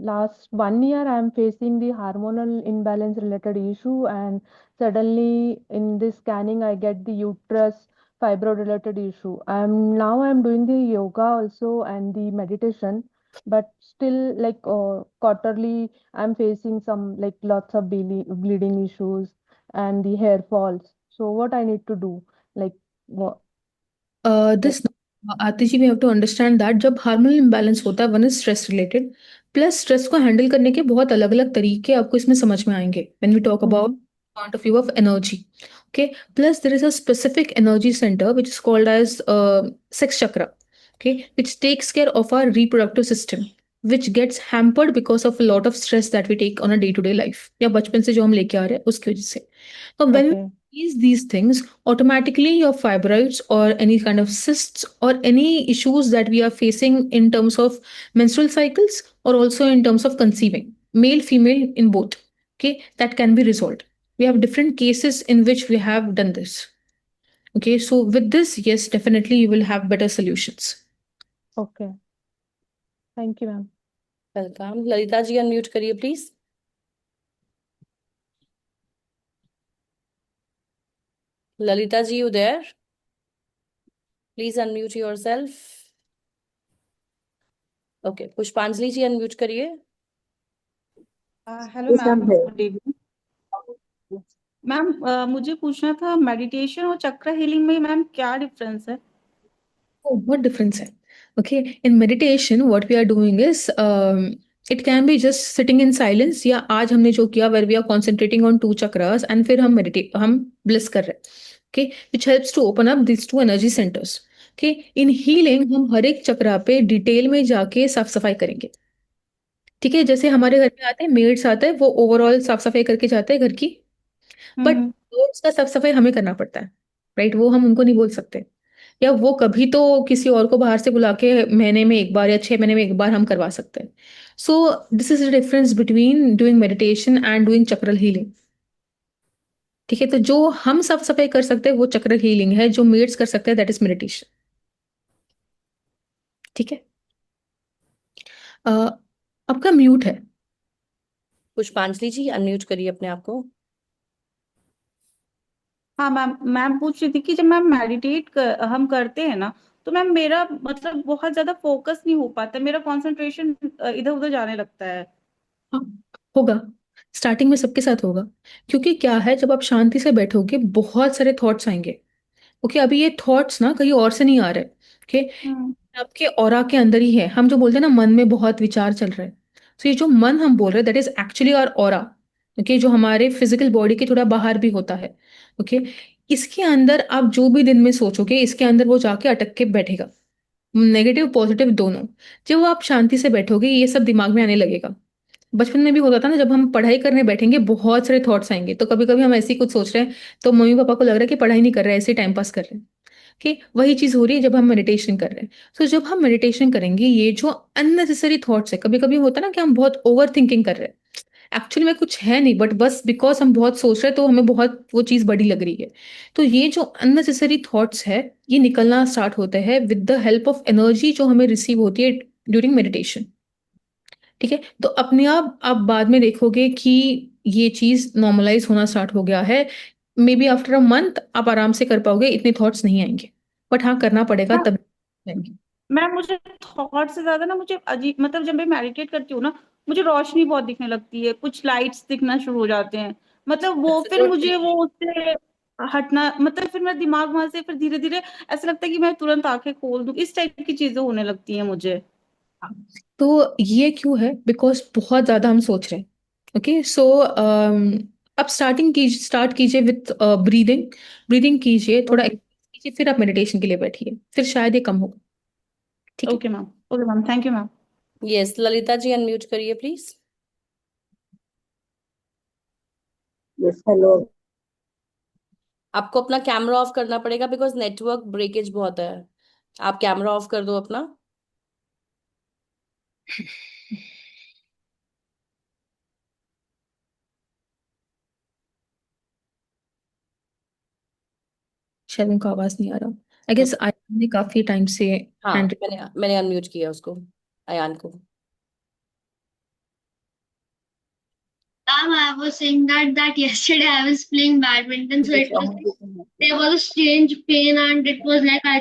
last 1 year I am facing the hormonal imbalance related issue, and suddenly in this scanning I get the uterus fibroid related issue. I'm doing the yoga also and the meditation, but still like quarterly I'm facing some like lots of bleeding issues and the hair falls. So what I need to do? Like what?
This Aatish ji, we have to understand that जब hormonal imbalance होता है, one is stress related, plus stress को handle करने के बहुत अलग अलग तरीके आपको इसमें समझ में आएंगे when we talk about point of view of energy. Okay, plus there is a specific energy center which is called as sex chakra. Okay, which takes care of our reproductive system which gets hampered because of a lot of stress that we take on a day-to-day life, या बचपन से जो हम लेके आ रहे हैं उसकी वजह से. तो when
Okay.
these things, automatically your fibroids or any kind of cysts or any issues that we are facing in terms of menstrual cycles or also in terms of conceiving, male female in both, okay, that can be resolved. We have different cases in which we have done this. Okay, so with this, yes, definitely you will have better solutions.
Okay. Thank you, ma'am.
Welcome. Lalita ji, unmute करिए please. Lalita ji, you there? Please unmute yourself. Okay, Pushpanjali ji, unmute करिए.
Hello ma'am, good evening. Ma'am मुझे पूछना था meditation और चक्र healing में ma'am क्या difference है?
Oh, what difference है? Okay, in meditation, what we are doing is, it can be just sitting in silence, या आज हमने जो किया where we are concentrating on two chakras and फिर हम bliss कर रहे हैं. Okay, which helps to open up these two energy centers. Okay, in healing हम हर एक चक्रा पे डिटेल में जाके साफ सफाई करेंगे. ठीक है, जैसे हमारे घर में आते हैं मेड्स आते हैं, वो ओवरऑल साफ सफाई करके जाते हैं घर की, बट
हम्म
रोड्स का साफ सफाई हमें करना पड़ता है. राइट, वो हम उनको नहीं बोल सकते. या वो कभी तो किसी और को बाहर से बुला के महीने में एक बार या 6 महीने में एक बार हम करवा सकते हैं. So this is the difference between doing meditation and doing chakra healing. ठीक है, तो जो हम साफ सफाई कर सकते हैं वो चक्रल हीलिंग है, जो मेड्स कर सकते हैं दैट इज मेडिटेशन. ठीक है. अ, आपका म्यूट है.
पुष्पांजलि जी अनम्यूट करिए अपने आप को.
हाँ मैम, मैम पूछ रही थी कि जब मैम हम करते हैं ना, तो मैम मेरा मतलब बहुत ज्यादा फोकस नहीं हो पाता, मेरा कंसंट्रेशन इधर उधर जाने लगता है।
हाँ, होगा. स्टार्टिंग में सबके साथ होगा. क्योंकि क्या है, जब आप शांति से बैठोगे बहुत सारे थॉट्स आएंगे. ओके, अभी ये थॉट्स ना कहीं और से नहीं आ रहे. ओके,
हम्म
आपके ऑरा के अंदर ही है. हम जो बोलते हैं ना मन में बहुत विचार चल रहे हैं, तो ये जो मन हम बोल रहे हैं that is actually our aura. Okay, जो हमारे फिजिकल बॉडी के थोड़ा बाहर भी होता है. ओके, इसके अंदर आप जो भी दिन में सोचोगे इसके अंदर वो जाके अटक के बैठेगा. नेगेटिव पॉजिटिव दोनों. जब आप शांति से बैठोगे ये सब दिमाग में आने लगेगा. बचपन में भी होता था ना, जब हम पढ़ाई करने बैठेंगे बहुत सारे थॉट्स आएंगे, तो कभी कभी हम ऐसे ही कुछ सोच रहे हैं तो मम्मी पापा को लग रहा है कि पढ़ाई नहीं कर रहे हैं, ऐसे टाइम पास कर रहे हैं. कि वही चीज हो रही है जब हम मेडिटेशन कर रहे हैं. तो जब हम मेडिटेशन करेंगे ये जो अननेसेसरी थॉट्स है, कभी कभी होता है ना कि हम बहुत ओवर थिंकिंग कर रहे हैं, एक्चुअली में कुछ है नहीं, बट बस बिकॉज हम बहुत सोच रहे हैं तो हमें बहुत वो चीज बड़ी लग रही है. तो ये जो अननेसेसरी थॉट्स है ये निकलना स्टार्ट होते हैं with the help of energy जो हमें रिसीव होती है ड्यूरिंग मेडिटेशन. ठीक है, तो अपने आप बाद में देखोगे कि ये चीज नॉर्मलाइज होना स्टार्ट हो गया है. May be after a month आप आराम से कर पाओगे, इतने थॉट्स नहीं आएंगे. बट हाँ, करना पड़ेगा
मैम
तब आएंगे.
मैम मुझे थॉट से ज्यादा ना मुझे अजीब, मतलब जब मैं मेडिटेट करती हूँ ना, मुझे रोशनी बहुत दिखने लगती है, कुछ लाइट्स दिखना शुरू हो जाते हैं, मतलब वो फिर मुझे वो उससे हटना, मतलब फिर मेरा दिमाग वहां से फिर धीरे धीरे ऐसा लगता है कि मैं तुरंत आंखें खोल दूं, इस टाइप की चीजें होने लगती हैं मुझे।
तो ये क्यों है, बिकॉज बहुत ज्यादा हम सोच रहे हैं. ओके, सो अब स्टार्ट कीजिए विथ ब्रीदिंग. ब्रीदिंग कीजिए, थोड़ा
ओके
exercise कीजिए, फिर आप मेडिटेशन के लिए बैठिए, फिर शायद ये कम होगा. ठीक है.
Okay ma'am, okay ma'am, thank you ma'am.
Yes, Lalita ji unmute करिए प्लीज.
Yes hello.
आपको अपना कैमरा ऑफ करना पड़ेगा बिकॉज नेटवर्क ब्रेकेज बहुत है. आप कैमरा ऑफ कर दो अपना.
शायद उनको आवाज नहीं आ रहा. आई गेस आई ने काफी टाइम से
हाँ,
हैंड.
मैंने अनम्यूट किया उसको, अयान को.
I was saying that yesterday I was playing badminton, so it was there was a strange pain, and it was like I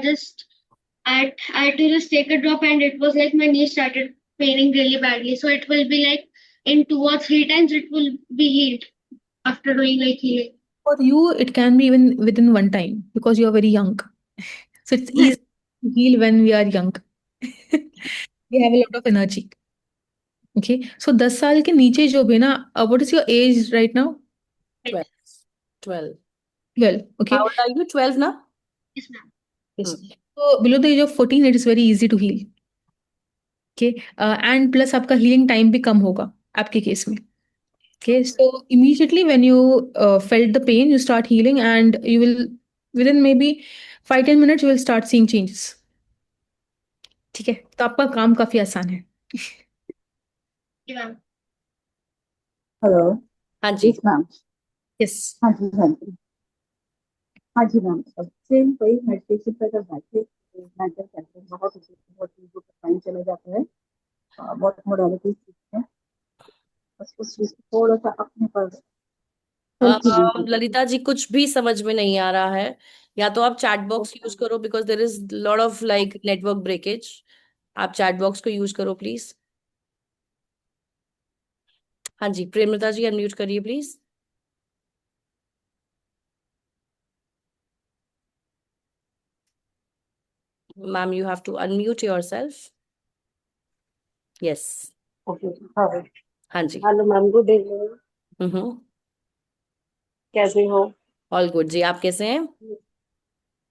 had to just take a drop, and it was like my knee started paining really badly. So it will be like in 2 or 3 times it will be healed after doing like healing.
For you, it can be even within one time because you are very young. So it's easy to heal when we are young. We have a lot of energy. Okay. So 10 साल के नीचे जो भी ना, what is your age right now?
12. 12.
12. Okay.
How old are you? 12 ना?
Yes, ma'am.
Yes. So below the age of 14, it is very easy to heal. Okay. And plus आपका healing time भी कम होगा आपके केस में. Okay. So immediately when you felt the pain, you start healing and you will, within maybe 5-10 minutes, you will start seeing changes. ठीक है, तो आपका काम काफी आसान है.
Yeah, ma'am.
हेलो।
हाँ जी.
Yes ma'am.
यस.
हाँ जी हाँ जी। हाँ जी मैम, सबसे वही मेडिटेशन पर जब बैठे मेंटल टेंशन बहुत चीजों का टाइम चला जाता है, बहुत मोडालिटी सीखते हैं, बस उस चीज को थोड़ा सा अपने पर सेल्फ हीलिंग करते हैं।
ललिता जी कुछ भी समझ में नहीं आ रहा है. या तो आप चैट बॉक्स यूज करो because there is lot of like network breakage. आप चैट बॉक्स को यूज करो प्लीज. हाँ जी, प्रेमलता जी अनम्यूट करिए please. Ma'am, you have to unmute yourself. Yes.
Okay हाँ
हाँ जी.
हेलो मैम गुड इवनिंग
हम्म.
कैसे हो
ऑल गुड जी. आप कैसे हैं?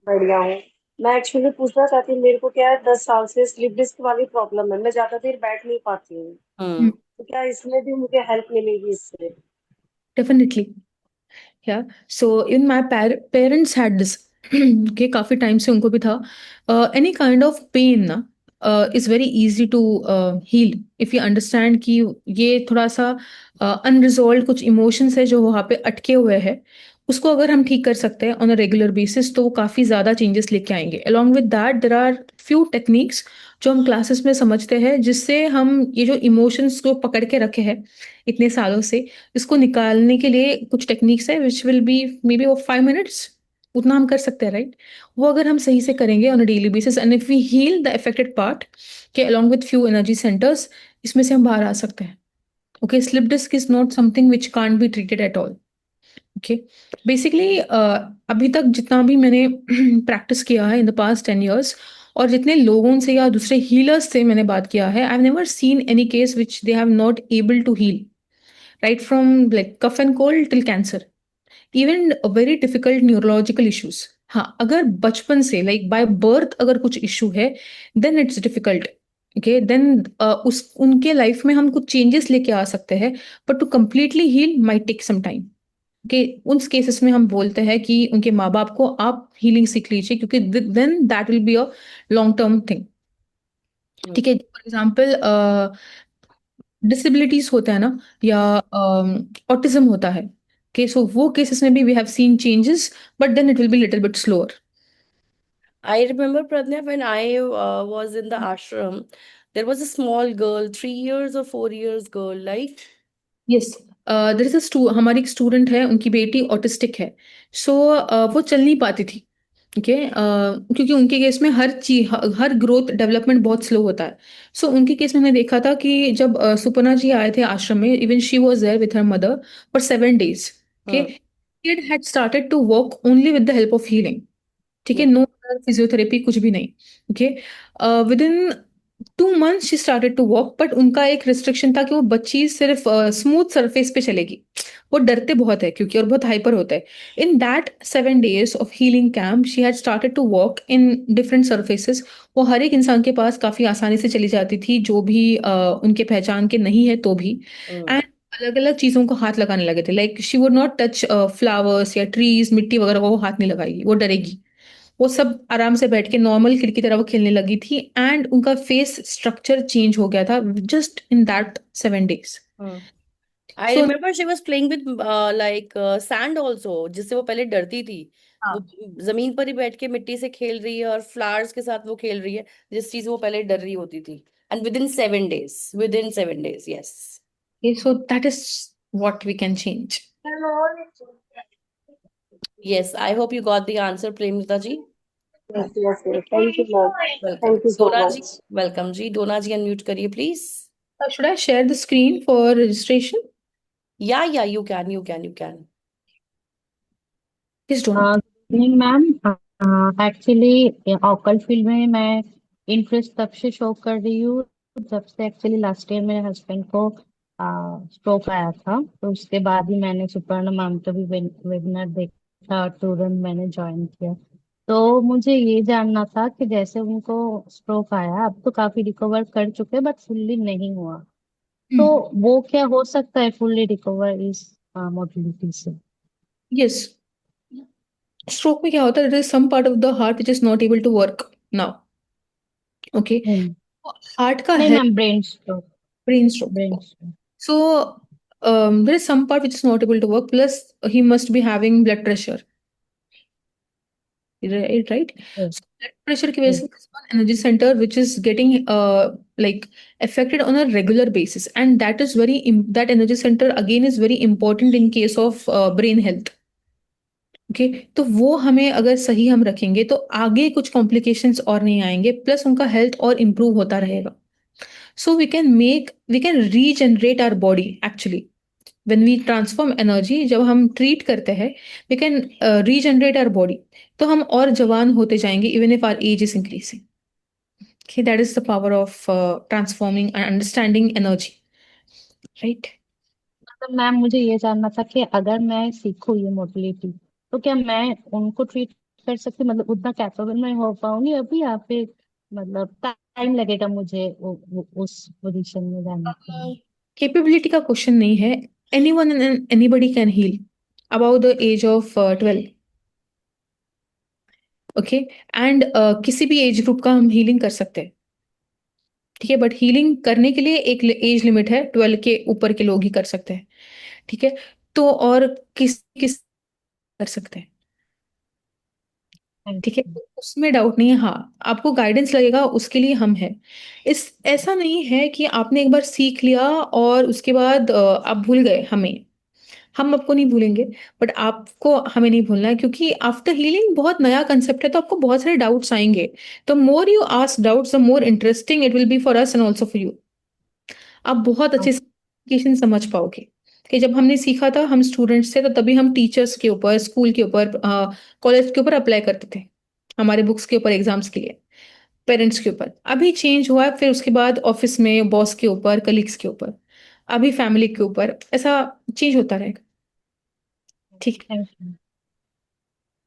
बढ़िया हूँ मैं एक्चुअली पूछना चाहती हूँ मेरे को क्या है 10 साल से स्लिप डिस्क वाली प्रॉब्लम है मैं ज्यादा देर बैठ नहीं पाती हूँ
हम्म.
तो क्या इसमें भी मुझे हेल्प मिलेगी इससे
Definitely. Yeah. So even my parents had this. कि काफी टाइम से उनको भी था. Any kind of pain ना is very easy to heal if you understand कि ये थोड़ा सा unresolved कुछ emotions है जो वहाँ पे अटके हुए हैं. उसको अगर हम ठीक कर सकते हैं on a regular basis तो वो काफी ज्यादा changes लेके आएंगे. Along with that there are few techniques जो हम क्लासेस में समझते हैं जिससे हम ये जो इमोशंस को पकड़ के रखे हैं इतने सालों से इसको निकालने के लिए कुछ टेक्निक्स है which will be may be वो 5 मिनट्स उतना हम कर सकते हैं राइट. वो अगर हम सही से करेंगे on a daily basis and if we heal the affected part के along with few energy centers इसमें से हम बाहर आ सकते हैं. Okay slip disc is not something which can't be treated at all. Okay basically अभी तक जितना भी मैंने प्रैक्टिस किया है इन द पास्ट 10 years और जितने लोगों से या दूसरे हीलर्स से मैंने बात किया है I have never seen any case which they have not able to heal right from like cough and cold till cancer, even very difficult neurological issues. हाँ अगर बचपन से like by birth अगर कुछ issue है then it's difficult. Okay then उस उनके life में हम कुछ चेंजेस लेके आ सकते हैं but to completely heal might take some time. Okay उन केसेस में हम बोलते हैं कि उनके माँ बाप को आप हीलिंग सीख लीजिए क्योंकि then that will be a long term thing. ठीक है फॉर एग्जाम्पल डिसेबिलिटीज होता है ना या ऑटिज्म होता है. ओके सो वो केसेस में भी we have seen changes but then it will be little bit slower.
I remember, Pradnya, when I was in the ashram, there was a small girl, 3 years or 4 years girl, like.
Yes there is हमारी एक student है उनकी बेटी autistic है. सो वो चल नहीं पाती थी. ओके क्योंकि उनके केस में हर चीज हर ग्रोथ डेवलपमेंट बहुत स्लो होता है. सो उनके केस में मैंने देखा था कि जब सुपर्णा जी आए थे आश्रम में even she was there with her mother for 7 days. Okay kid had started to walk only with the help of healing. ठीक है नो फिजियोथेरेपी कुछ भी नहीं. Okay within 2 months she started to walk but उनका एक restriction था कि वो बच्ची सिर्फ स्मूथ सरफेस पे चलेगी. वो डरते बहुत है क्योंकि और बहुत हाइपर होता है. In that 7 days of healing camp she had started to walk in different surfaces. वो हर एक इंसान के पास काफी आसानी से चली जाती थी जो भी उनके पहचान के नहीं है तो भी. एंड अलग अलग चीजों को हाथ लगाने लगे थे like she would not touch flowers या ट्रीज मिट्टी वगैरह को वो हाथ नहीं लगाएगी वो डरेगी. वो सब आराम से बैठ के नॉर्मल किड की तरह वो खेलने लगी थी एंड उनका फेस स्ट्रक्चर चेंज हो गया था just in that 7 days.
I
So-
remember she was playing with sand also, जिससे वो पहले डरती थी.
हाँ.
वो जमीन पर ही बैठ के मिट्टी से खेल रही है और फ्लावर्स के साथ वो खेल रही है जिस चीज वो पहले डर रही होती थी. And within 7 days, yes.
Okay, so that is what we can change.
Yes, I hope you got the answer, Premlita ji.
yes thank you ma'am
Welcome.
thank you so
Dona ji,
much
welcome ji. Dona ji, unmute करिए please.
Should I share the screen for registration?
Yeah, you can.
Yes, Donna.
Evening ma'am actually occult field में मैं interest तब से show कर रही हूँ जब से एक्चुअली लास्ट ईयर मेरे हस्बैंड को स्ट्रोक आया था तो उसके बाद ही मैंने सुपर्णा मैम का भी वेबिनार देखा और तुरंत मैंने ज्वाइन किया. तो मुझे ये जानना था कि जैसे उनको स्ट्रोक आया अब तो काफी रिकवर कर चुके बट फुल्ली नहीं हुआ तो वो क्या हो सकता है फुल्ली रिकवर इस मोटिलिटी से?
Yes. Stroke में क्या होता है? There is some part of the heart which is not able to work now. Okay. Heart का
नहीं
है
ma'am brain stroke.
brain stroke. So there is some part which is not able to work. Plus he must be having blood pressure. Right? So blood pressure की वजह से there's one energy center which is getting like affected on a regular basis, and that is that energy center again is very important in case of brain health. Okay तो वो हमें अगर सही हम रखेंगे तो आगे कुछ कॉम्प्लिकेशंस और नहीं आएंगे प्लस उनका हेल्थ और इम्प्रूव होता रहेगा. So we can regenerate our body actually when we transform energy. जब हम ट्रीट करते हैं we can regenerate our body तो हम और जवान होते जाएंगे even if our age is increasing. Okay, that is the power of transforming and understanding energy, right?
मतलब मैम मुझे ये जानना था कि अगर मैं सीखूं ये मोबिलिटी तो क्या मैं उनको ट्रीट कर सकती हूँ? मतलब उतना कैपेबल मैं हो पाऊंगी अभी, या फिर मतलब टाइम लगेगा मुझे उस पोजीशन में जाने के लिए?
कैपेबिलिटी का क्वेश्चन नहीं है. Anyone and anybody can heal above the age of 12. Okay. And किसी भी एज ग्रुप का हम हीलिंग कर सकते हैं. ठीक है, बट हीलिंग करने के लिए एक एज लिमिट है. 12 के ऊपर के लोग ही कर सकते हैं. ठीक है, तो और किस किस कर सकते हैं. ठीक है, उसमें डाउट नहीं है. हाँ, आपको गाइडेंस लगेगा, उसके लिए हम हैं. ऐसा नहीं है कि आपने एक बार सीख लिया और उसके बाद आप भूल गए हमें. हम आपको नहीं भूलेंगे, बट आपको हमें नहीं भूलना है, क्योंकि आफ्टर हीलिंग बहुत नया कंसेप्ट है, तो आपको बहुत सारे डाउट्स आएंगे. तो more you ask doubts, the more interesting it will B for us and also for you. आप बहुत अच्छे से communication समझ पाओगे. कि जब हमने सीखा था, हम स्टूडेंट्स थे, तो तभी हम टीचर्स के ऊपर, स्कूल के ऊपर, कॉलेज के ऊपर अप्लाई करते थे, हमारे बुक्स के ऊपर, एग्जाम्स के लिए, पेरेंट्स के ऊपर. अभी चेंज हुआ है, फिर उसके बाद ऑफिस में बॉस के ऊपर, कलीग्स के ऊपर, अभी फैमिली के ऊपर, ऐसा चेंज होता रहेगा. ठीक है.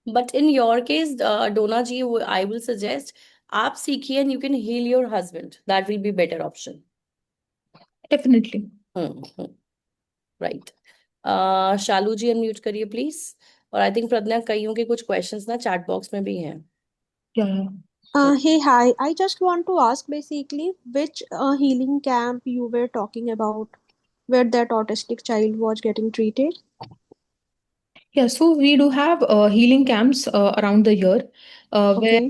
But in your case, Dona ji, I will suggest आप सीखिए and you can heal your husband. That will be better option.
Definitely.
Right. Shalu ji unmute करिए प्लीज. और आई थिंक प्रज्ञा, कईयों के कुछ क्वेश्चंस ना चैट बॉक्स में भी हैं.
Hey, hi. I just want to ask basically which healing camp you were talking about where that autistic child was getting treated.
Yeah, so we do have healing camps around the year where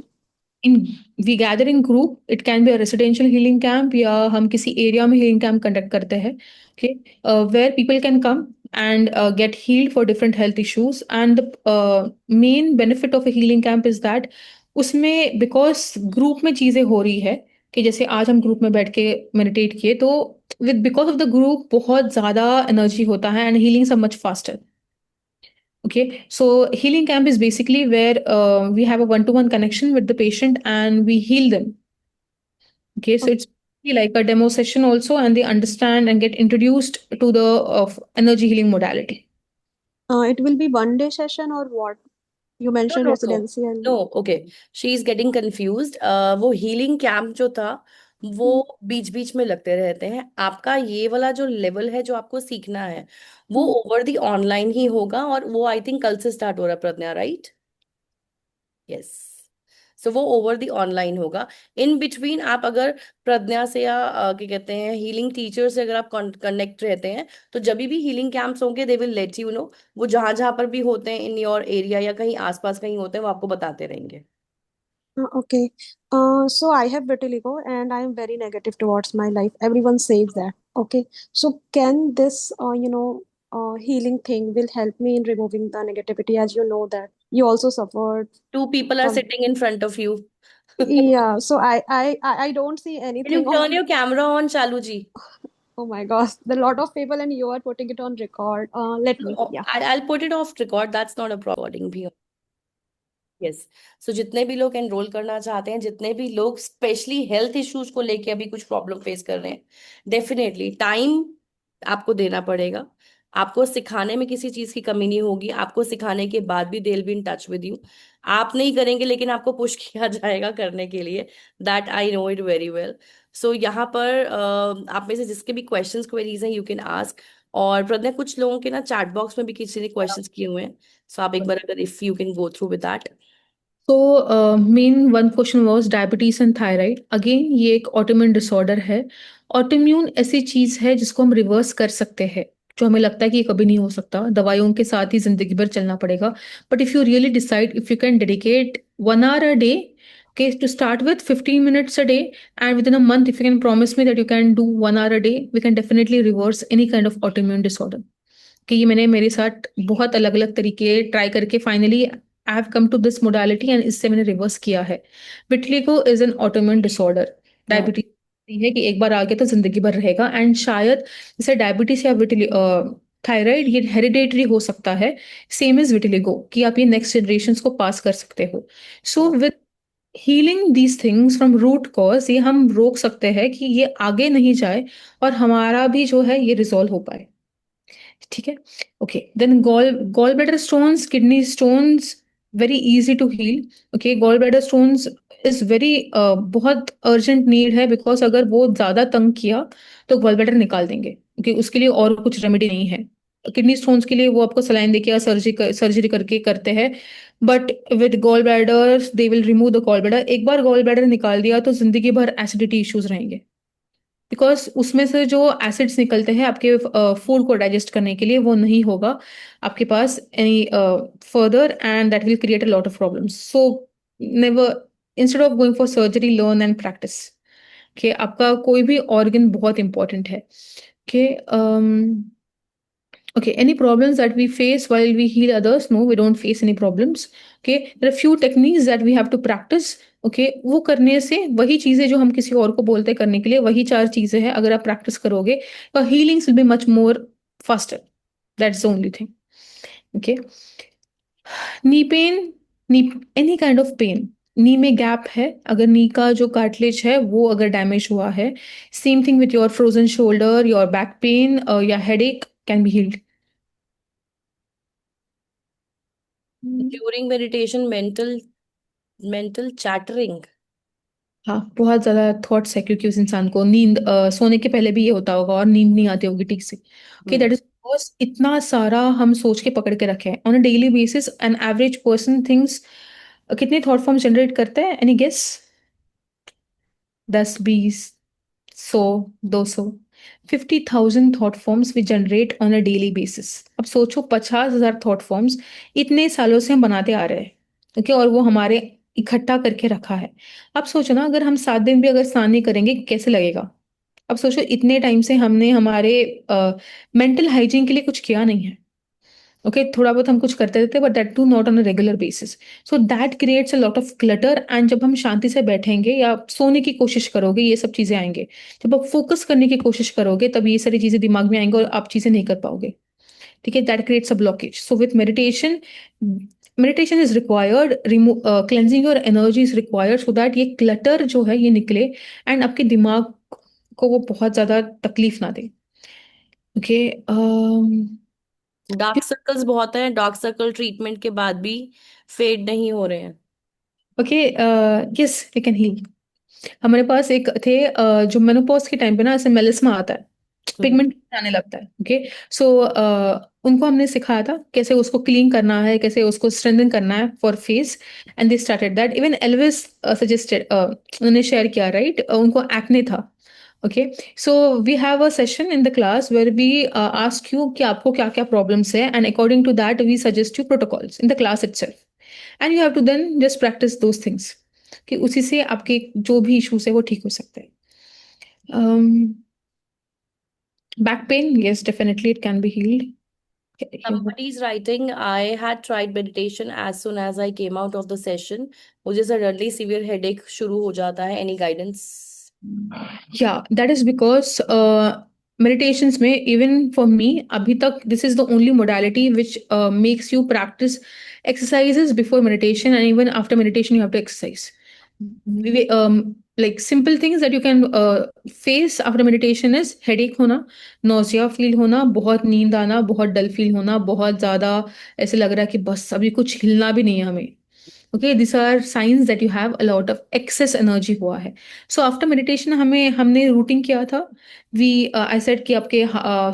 Okay.
we gather in group. It can be a residential healing camp, या हम किसी area में healing camp conduct करते हैं. Okay, where people can come and get healed for different health issues. And the main benefit of a healing camp is that उसमें because group में चीजें हो रही है, कि जैसे आज हम ग्रुप में बैठ के मेडिटेट किए, तो with because of the group बहुत ज्यादा एनर्जी होता है and healings are much faster. Okay, so healing camp is basically where we have a one-to-one connection with the patient and we heal them. Okay, so it's like a demo session also, and they understand and get introduced to the energy healing modality.
It will be 1 day session or what? You mentioned
No.
residential.
No, okay. She is getting confused. वो healing camp जो था, वो बीच बीच में लगते रहते हैं. आपका ये वाला जो लेवल है जो आपको सीखना है, वो ओवर दी ऑनलाइन ही होगा. और वो आई थिंक कल से स्टार्ट हो रहा है, प्रज्ञा, राइट? यस. सो वो ओवर दी ऑनलाइन होगा. इन बिटवीन आप अगर प्रज्ञा से या क्या कहते हैं हीलिंग टीचर से अगर आप कनेक्ट रहते हैं, तो जब भी हीलिंग कैंप्स होंगे they will let you know. वो जहां जहां पर भी होते हैं इन योर एरिया या कहीं आसपास कहीं होते हैं, वो आपको बताते रहेंगे.
Okay. So I have vitiligo and I am very negative towards my life. Everyone says that. Okay. So can this, healing thing will help me in removing the negativity, as you know that you also suffered.
Two people are
from-
sitting in front of you.
Yeah. So I don't see
Can you
anything.
turn your camera on, Shalu ji?
Oh my gosh, the lot of people and you are putting it on record. Let me. Yeah.
I'll put it off record. That's not a recording भी. Yes. सो जितने भी लोग enrol करना चाहते हैं, जितने भी लोग स्पेशली हेल्थ इश्यूज को लेके अभी कुछ प्रॉब्लम फेस कर रहे हैं, डेफिनेटली टाइम आपको देना पड़ेगा. आपको सिखाने में किसी चीज की कमी नहीं होगी. आपको सिखाने के बाद भी they will be in touch with you. आप नहीं करेंगे लेकिन आपको पुश किया जाएगा करने के लिए. That I know it very well. So यहाँ पर आप में से जिसके भी क्वेश्चंस क्वेरीज हैं, यू कैन आस्क. और प्रज्ञा, कुछ लोगों के ना चैट बॉक्स में भी किसी ने क्वेश्चंस किए हुए हैं, सो आप एक बार अगर if you can go through with that.
So main one question was diabetes and thyroid. Again, ये एक autoimmune disorder है. Autoimmune ऐसी चीज है जिसको हम रिवर्स कर सकते हैं, जो हमें लगता है कि ये कभी नहीं हो सकता, दवाइयों के साथ ही जिंदगी भर चलना पड़ेगा. But if you really decide, if you can dedicate 1 hour a day, okay, to start with 15 minutes a day, and within a month, if you can promise me that you can do 1 hour a day, we can definitely reverse any kind of autoimmune disorder. कि ये मैंने मेरे साथ बहुत अलग अलग तरीके try करके finally I have come to this modality and इससे मैंने रिवर्स किया है. Vitiligo is an autoimmune disorder. Diabetes है कि एक बार आ गया तो जिंदगी भर रहेगा. एंड शायद जैसे डायबिटीज या थायराइड, ये हेरिडेटरी हो सकता है, सेम इज विटिलिगो, कि आप ये नेक्स्ट जनरेशन को पास कर सकते हो. So with healing these things from root cause, ये हम रोक सकते हैं कि ये आगे नहीं जाए और हमारा भी जो है ये रिजॉल्व हो पाए। ठीक है, okay. Then gall bladder stones, kidney stones, very easy to heal. Okay, gall bladder stones is very बहुत अर्जेंट नीड है, बिकॉज अगर वो ज्यादा तंग किया तो गॉल ब्लैडर निकाल देंगे। ओके, उसके लिए और कुछ रेमेडी नहीं है। किडनी स्टोन्स के लिए वो आपको सलाइन देके या सर्जरी करके करते हैं, but with gall bladder they will remove the gall bladder. एक बार गॉल ब्लैडर निकाल दिया तो जिंदगी भर एसिडिटी इश्यूज रहेंगे, बिकॉज उसमें से जो एसिड्स निकलते हैं आपके फूड को डाइजेस्ट करने के लिए, वो नहीं होगा आपके पास any further, and that will create a lot of problems. So never, instead of going for surgery, learn and practice. कि आपका कोई भी ऑर्गन बहुत इंपॉर्टेंट है। कि okay, any problems that we face while we heal others? No, we don't face any problems. Okay, there are few techniques that we have to practice. Okay, वो करने से वही चीजें जो हम किसी और को बोलते हैं करने के लिए, वही 4 चीजें हैं, अगर आप प्रैक्टिस करोगे तो healings will be much more faster. That's the only thing. Okay, knee pain, knee, any kind of pain, नी में गैप है, अगर नी का जो कार्टिलेज है वो अगर डैमेज हुआ है, same thing with your frozen shoulder, your back pain या headache can be healed.
During meditation mental chattering.
हाँ, बहुत ज्यादा थॉट्स है, क्योंकि उस इंसान को नींद सोने के पहले भी ये होता होगा और नींद नहीं आती होगी ठीक से। ओके, दैट इज बिकॉज इतना सारा हम सोच के पकड़ के रखे हैं on a daily basis. An average person things, कितने थॉट फॉर्म जनरेट करते हैं? Any guess? 10, 20, 100, 200, 50,000 thought forms we generate on a daily basis. अब सोचो 50,000 थॉट फॉर्म्स इतने सालों से हम बनाते आ रहे हैं। ओके, और वो हमारे इकट्ठा करके रखा है। अब सोचो ना, अगर हम 7 दिन भी अगर स्नान नहीं करेंगे कैसे लगेगा? अब सोचो इतने टाइम से हमने हमारे मेंटल हाइजीन के लिए कुछ किया नहीं है। ओके, थोड़ा बहुत हम कुछ करते रहते, but that too not on a regular basis. So that creates a lot of clutter, and जब हम शांति से बैठेंगे या सोने की कोशिश करोगे, ये सब चीजें आएंगे। जब आप फोकस करने की कोशिश करोगे तब ये सारी चीजें दिमाग में आएंगे और आप चीजें नहीं कर पाओगे। ठीक है, that creates a blockage. So with meditation, meditation is required, cleansing your energy is required, so that ये क्लटर जो है ये निकले एंड आपके दिमाग को वो बहुत ज्यादा तकलीफ ना दे। ओके,
डार्क सर्कल्स बहुत हैं, डार्क सर्कल ट्रीटमेंट के बाद भी फेड नहीं हो रहे हैं।
Okay, yes, we can heal. हमारे पास एक थे जो मेनोपॉज के टाइम पे ना ऐसे मेलिस्मा आता है, पिगमेंट आने लगता है। ओके, सो उनको हमने सिखाया था कैसे उसको क्लीन करना है, कैसे उसको स्ट्रेंथन करना है for face, and they started that. Even Elvis suggested, उन्होंने शेयर किया, राइट? उनको एक्ने था। Okay, so we have a session in the class where we ask you कि आपको क्या क्या प्रॉब्लम्स है, and according to that we suggest you protocols in the class itself, and you have to then just practice those things, कि उसी से आपके जो भी इश्यूज है वो ठीक हो सकते हैं। Back pain, yes, definitely it can be healed.
Somebody is writing, I had tried meditation as soon as I came out of the session. मुझे suddenly severe headache शुरू हो जाता है. Any guidance?
Yeah, that is because meditations में, even for me, अभी तक this is the only modality which makes you practice exercises before meditation, and even after meditation you have to exercise. Like simple things that you can face after meditation is headache होना, nausea feel होना, बहुत नींद आना, बहुत dull feel होना, बहुत ज्यादा ऐसे लग रहा है कि बस अभी कुछ हिलना भी नहीं है हमें। Okay, this are science that you have a lot of excess energy हुआ है। सो आफ्टर मेडिटेशन हमने रूटिंग किया था। वी आई सेड कि आपके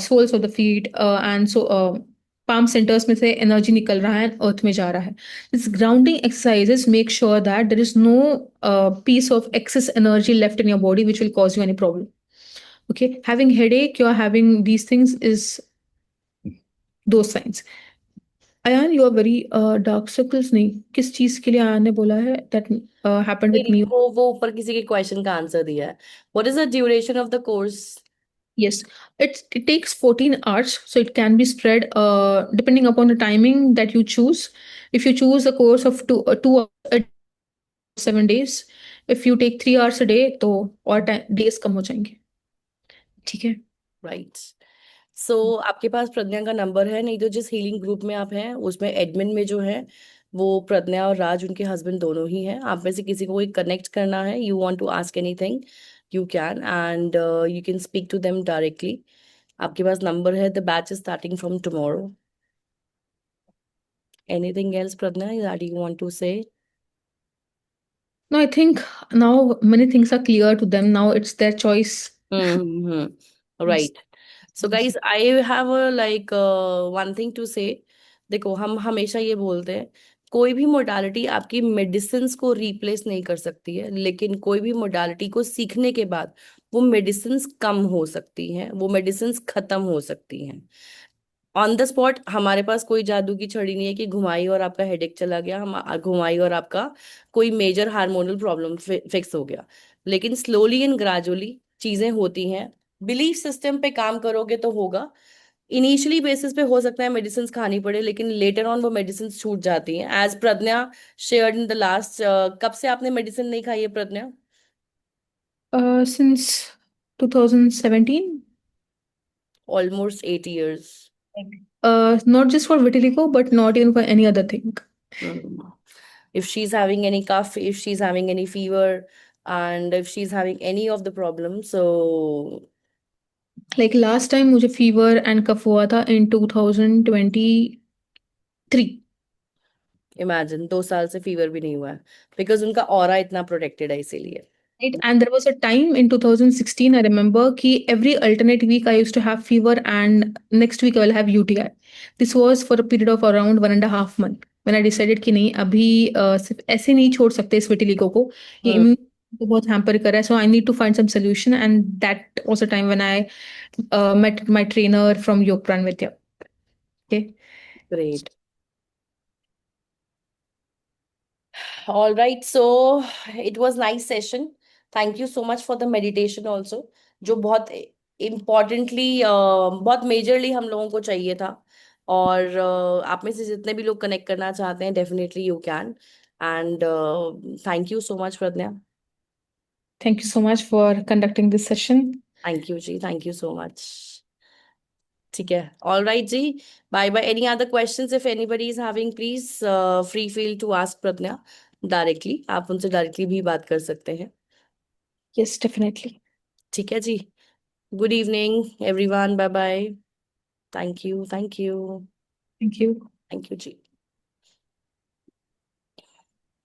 soles of the feet and so palm centres में से एनर्जी निकल रहा है, अर्थ में जा रहा है। This grounding exercises make sure that there is no piece of excess energy left in your body which will cause you any problem. Okay, having headache, you're having these things is those signs. Ayaan, you are very dark circles, नहीं, किस चीज के लिए अयान ने बोला है that happened with me?
वो ऊपर किसी के क्वेश्चन का आंसर दिया है. What is the duration of the course?
Yes, it takes 14 hours, so it can be spread depending upon the timing that you choose. If you choose a course of 2 hours, 7 days. If you take 3 hours a day, तो और days कम हो जाएंगे। ठीक है,
Right. सो आपके पास प्रज्ञा का number है, नहीं तो जिस हीलिंग ग्रुप में आप हैं उसमें एडमिन में जो है वो प्रज्ञा और राज उनके हस्बैंड दोनों ही हैं। आप में से किसी को कोई कनेक्ट करना है, you want to ask anything, you can and you can speak to them directly. आपके पास नंबर है। The batch is starting from tomorrow. Anything else Pragya that you want to say?
No, I think now many things are clear to them. Now it's their choice.
Mm-hmm.
Yes.
Right. So guys, I have a like one thing to say. देखो, हम हमेशा ये बोलते हैं कोई भी modality आपकी medicine को रिप्लेस नहीं कर सकती है, लेकिन कोई भी मोडालिटी को सीखने के बाद वो मेडिसिन कम हो सकती हैं, वो मेडिसिन खत्म हो सकती हैं। ऑन द स्पॉट हमारे पास कोई जादू की छड़ी नहीं है कि घुमाई और आपका हेडेक चला गया, हम घुमाई और आपका कोई मेजर हार्मोनल प्रॉब्लम फिक्स हो गया। लेकिन स्लोली एंड ग्रेजुअली चीजें होती हैं। बिलीफ सिस्टम पे काम करोगे तो होगा। इनिशियली बेसिस पे हो सकता है मेडिसिन खानी पड़े, लेकिन लेटर ऑन वो मेडिसिन छूट जाती हैं। As Pragya shared in the last, कब से आपने मेडिसिन नहीं खाई है Pragya?
Since 2017.
Almost 8 years.
Not just for vitiligo, but not even for any other thing.
If she's having any cough, if she's having any fever, and if she's having any of the problems, so
Like last time मुझे fever and cough हुआ था in 2023.
imagine 2 साल से fever भी नहीं हुआ है, because उनका ऑरा इतना प्रोटेक्टेड है इसीलिए।
Right? And there was a time in 2016, I remember, कि every alternate week I used to have fever and next week I will have UTI. This was for a period of around 1.5 months. When I decided कि नहीं, अभी सिर्फ ऐसे नहीं छोड़ सकते इस vitiligo को, ये immune को बहुत hamper कर रहा है, so I need to find some solution, and that was a time when I met my trainer from Yog Pranvidya. Okay.
Great. All right, so it was nice session. Thank you so much for the meditation also, जो बहुत importantly बहुत majorly हम लोगों को चाहिए था। और आप में से जितने भी लोग कनेक्ट करना चाहते हैं, definitely you can. And thank you so much Pragya.
Thank you so much for conducting this session.
Thank you ji, thank you so much. ठीक है, all right ji, bye bye. Any other questions if anybody is having, please free feel to ask Pragya directly. आप उनसे directly भी बात कर सकते हैं।
Yes, definitely.
ठीक है जी। Good evening everyone, bye bye. Thank you, thank you,
Thank you.
Thank you ji.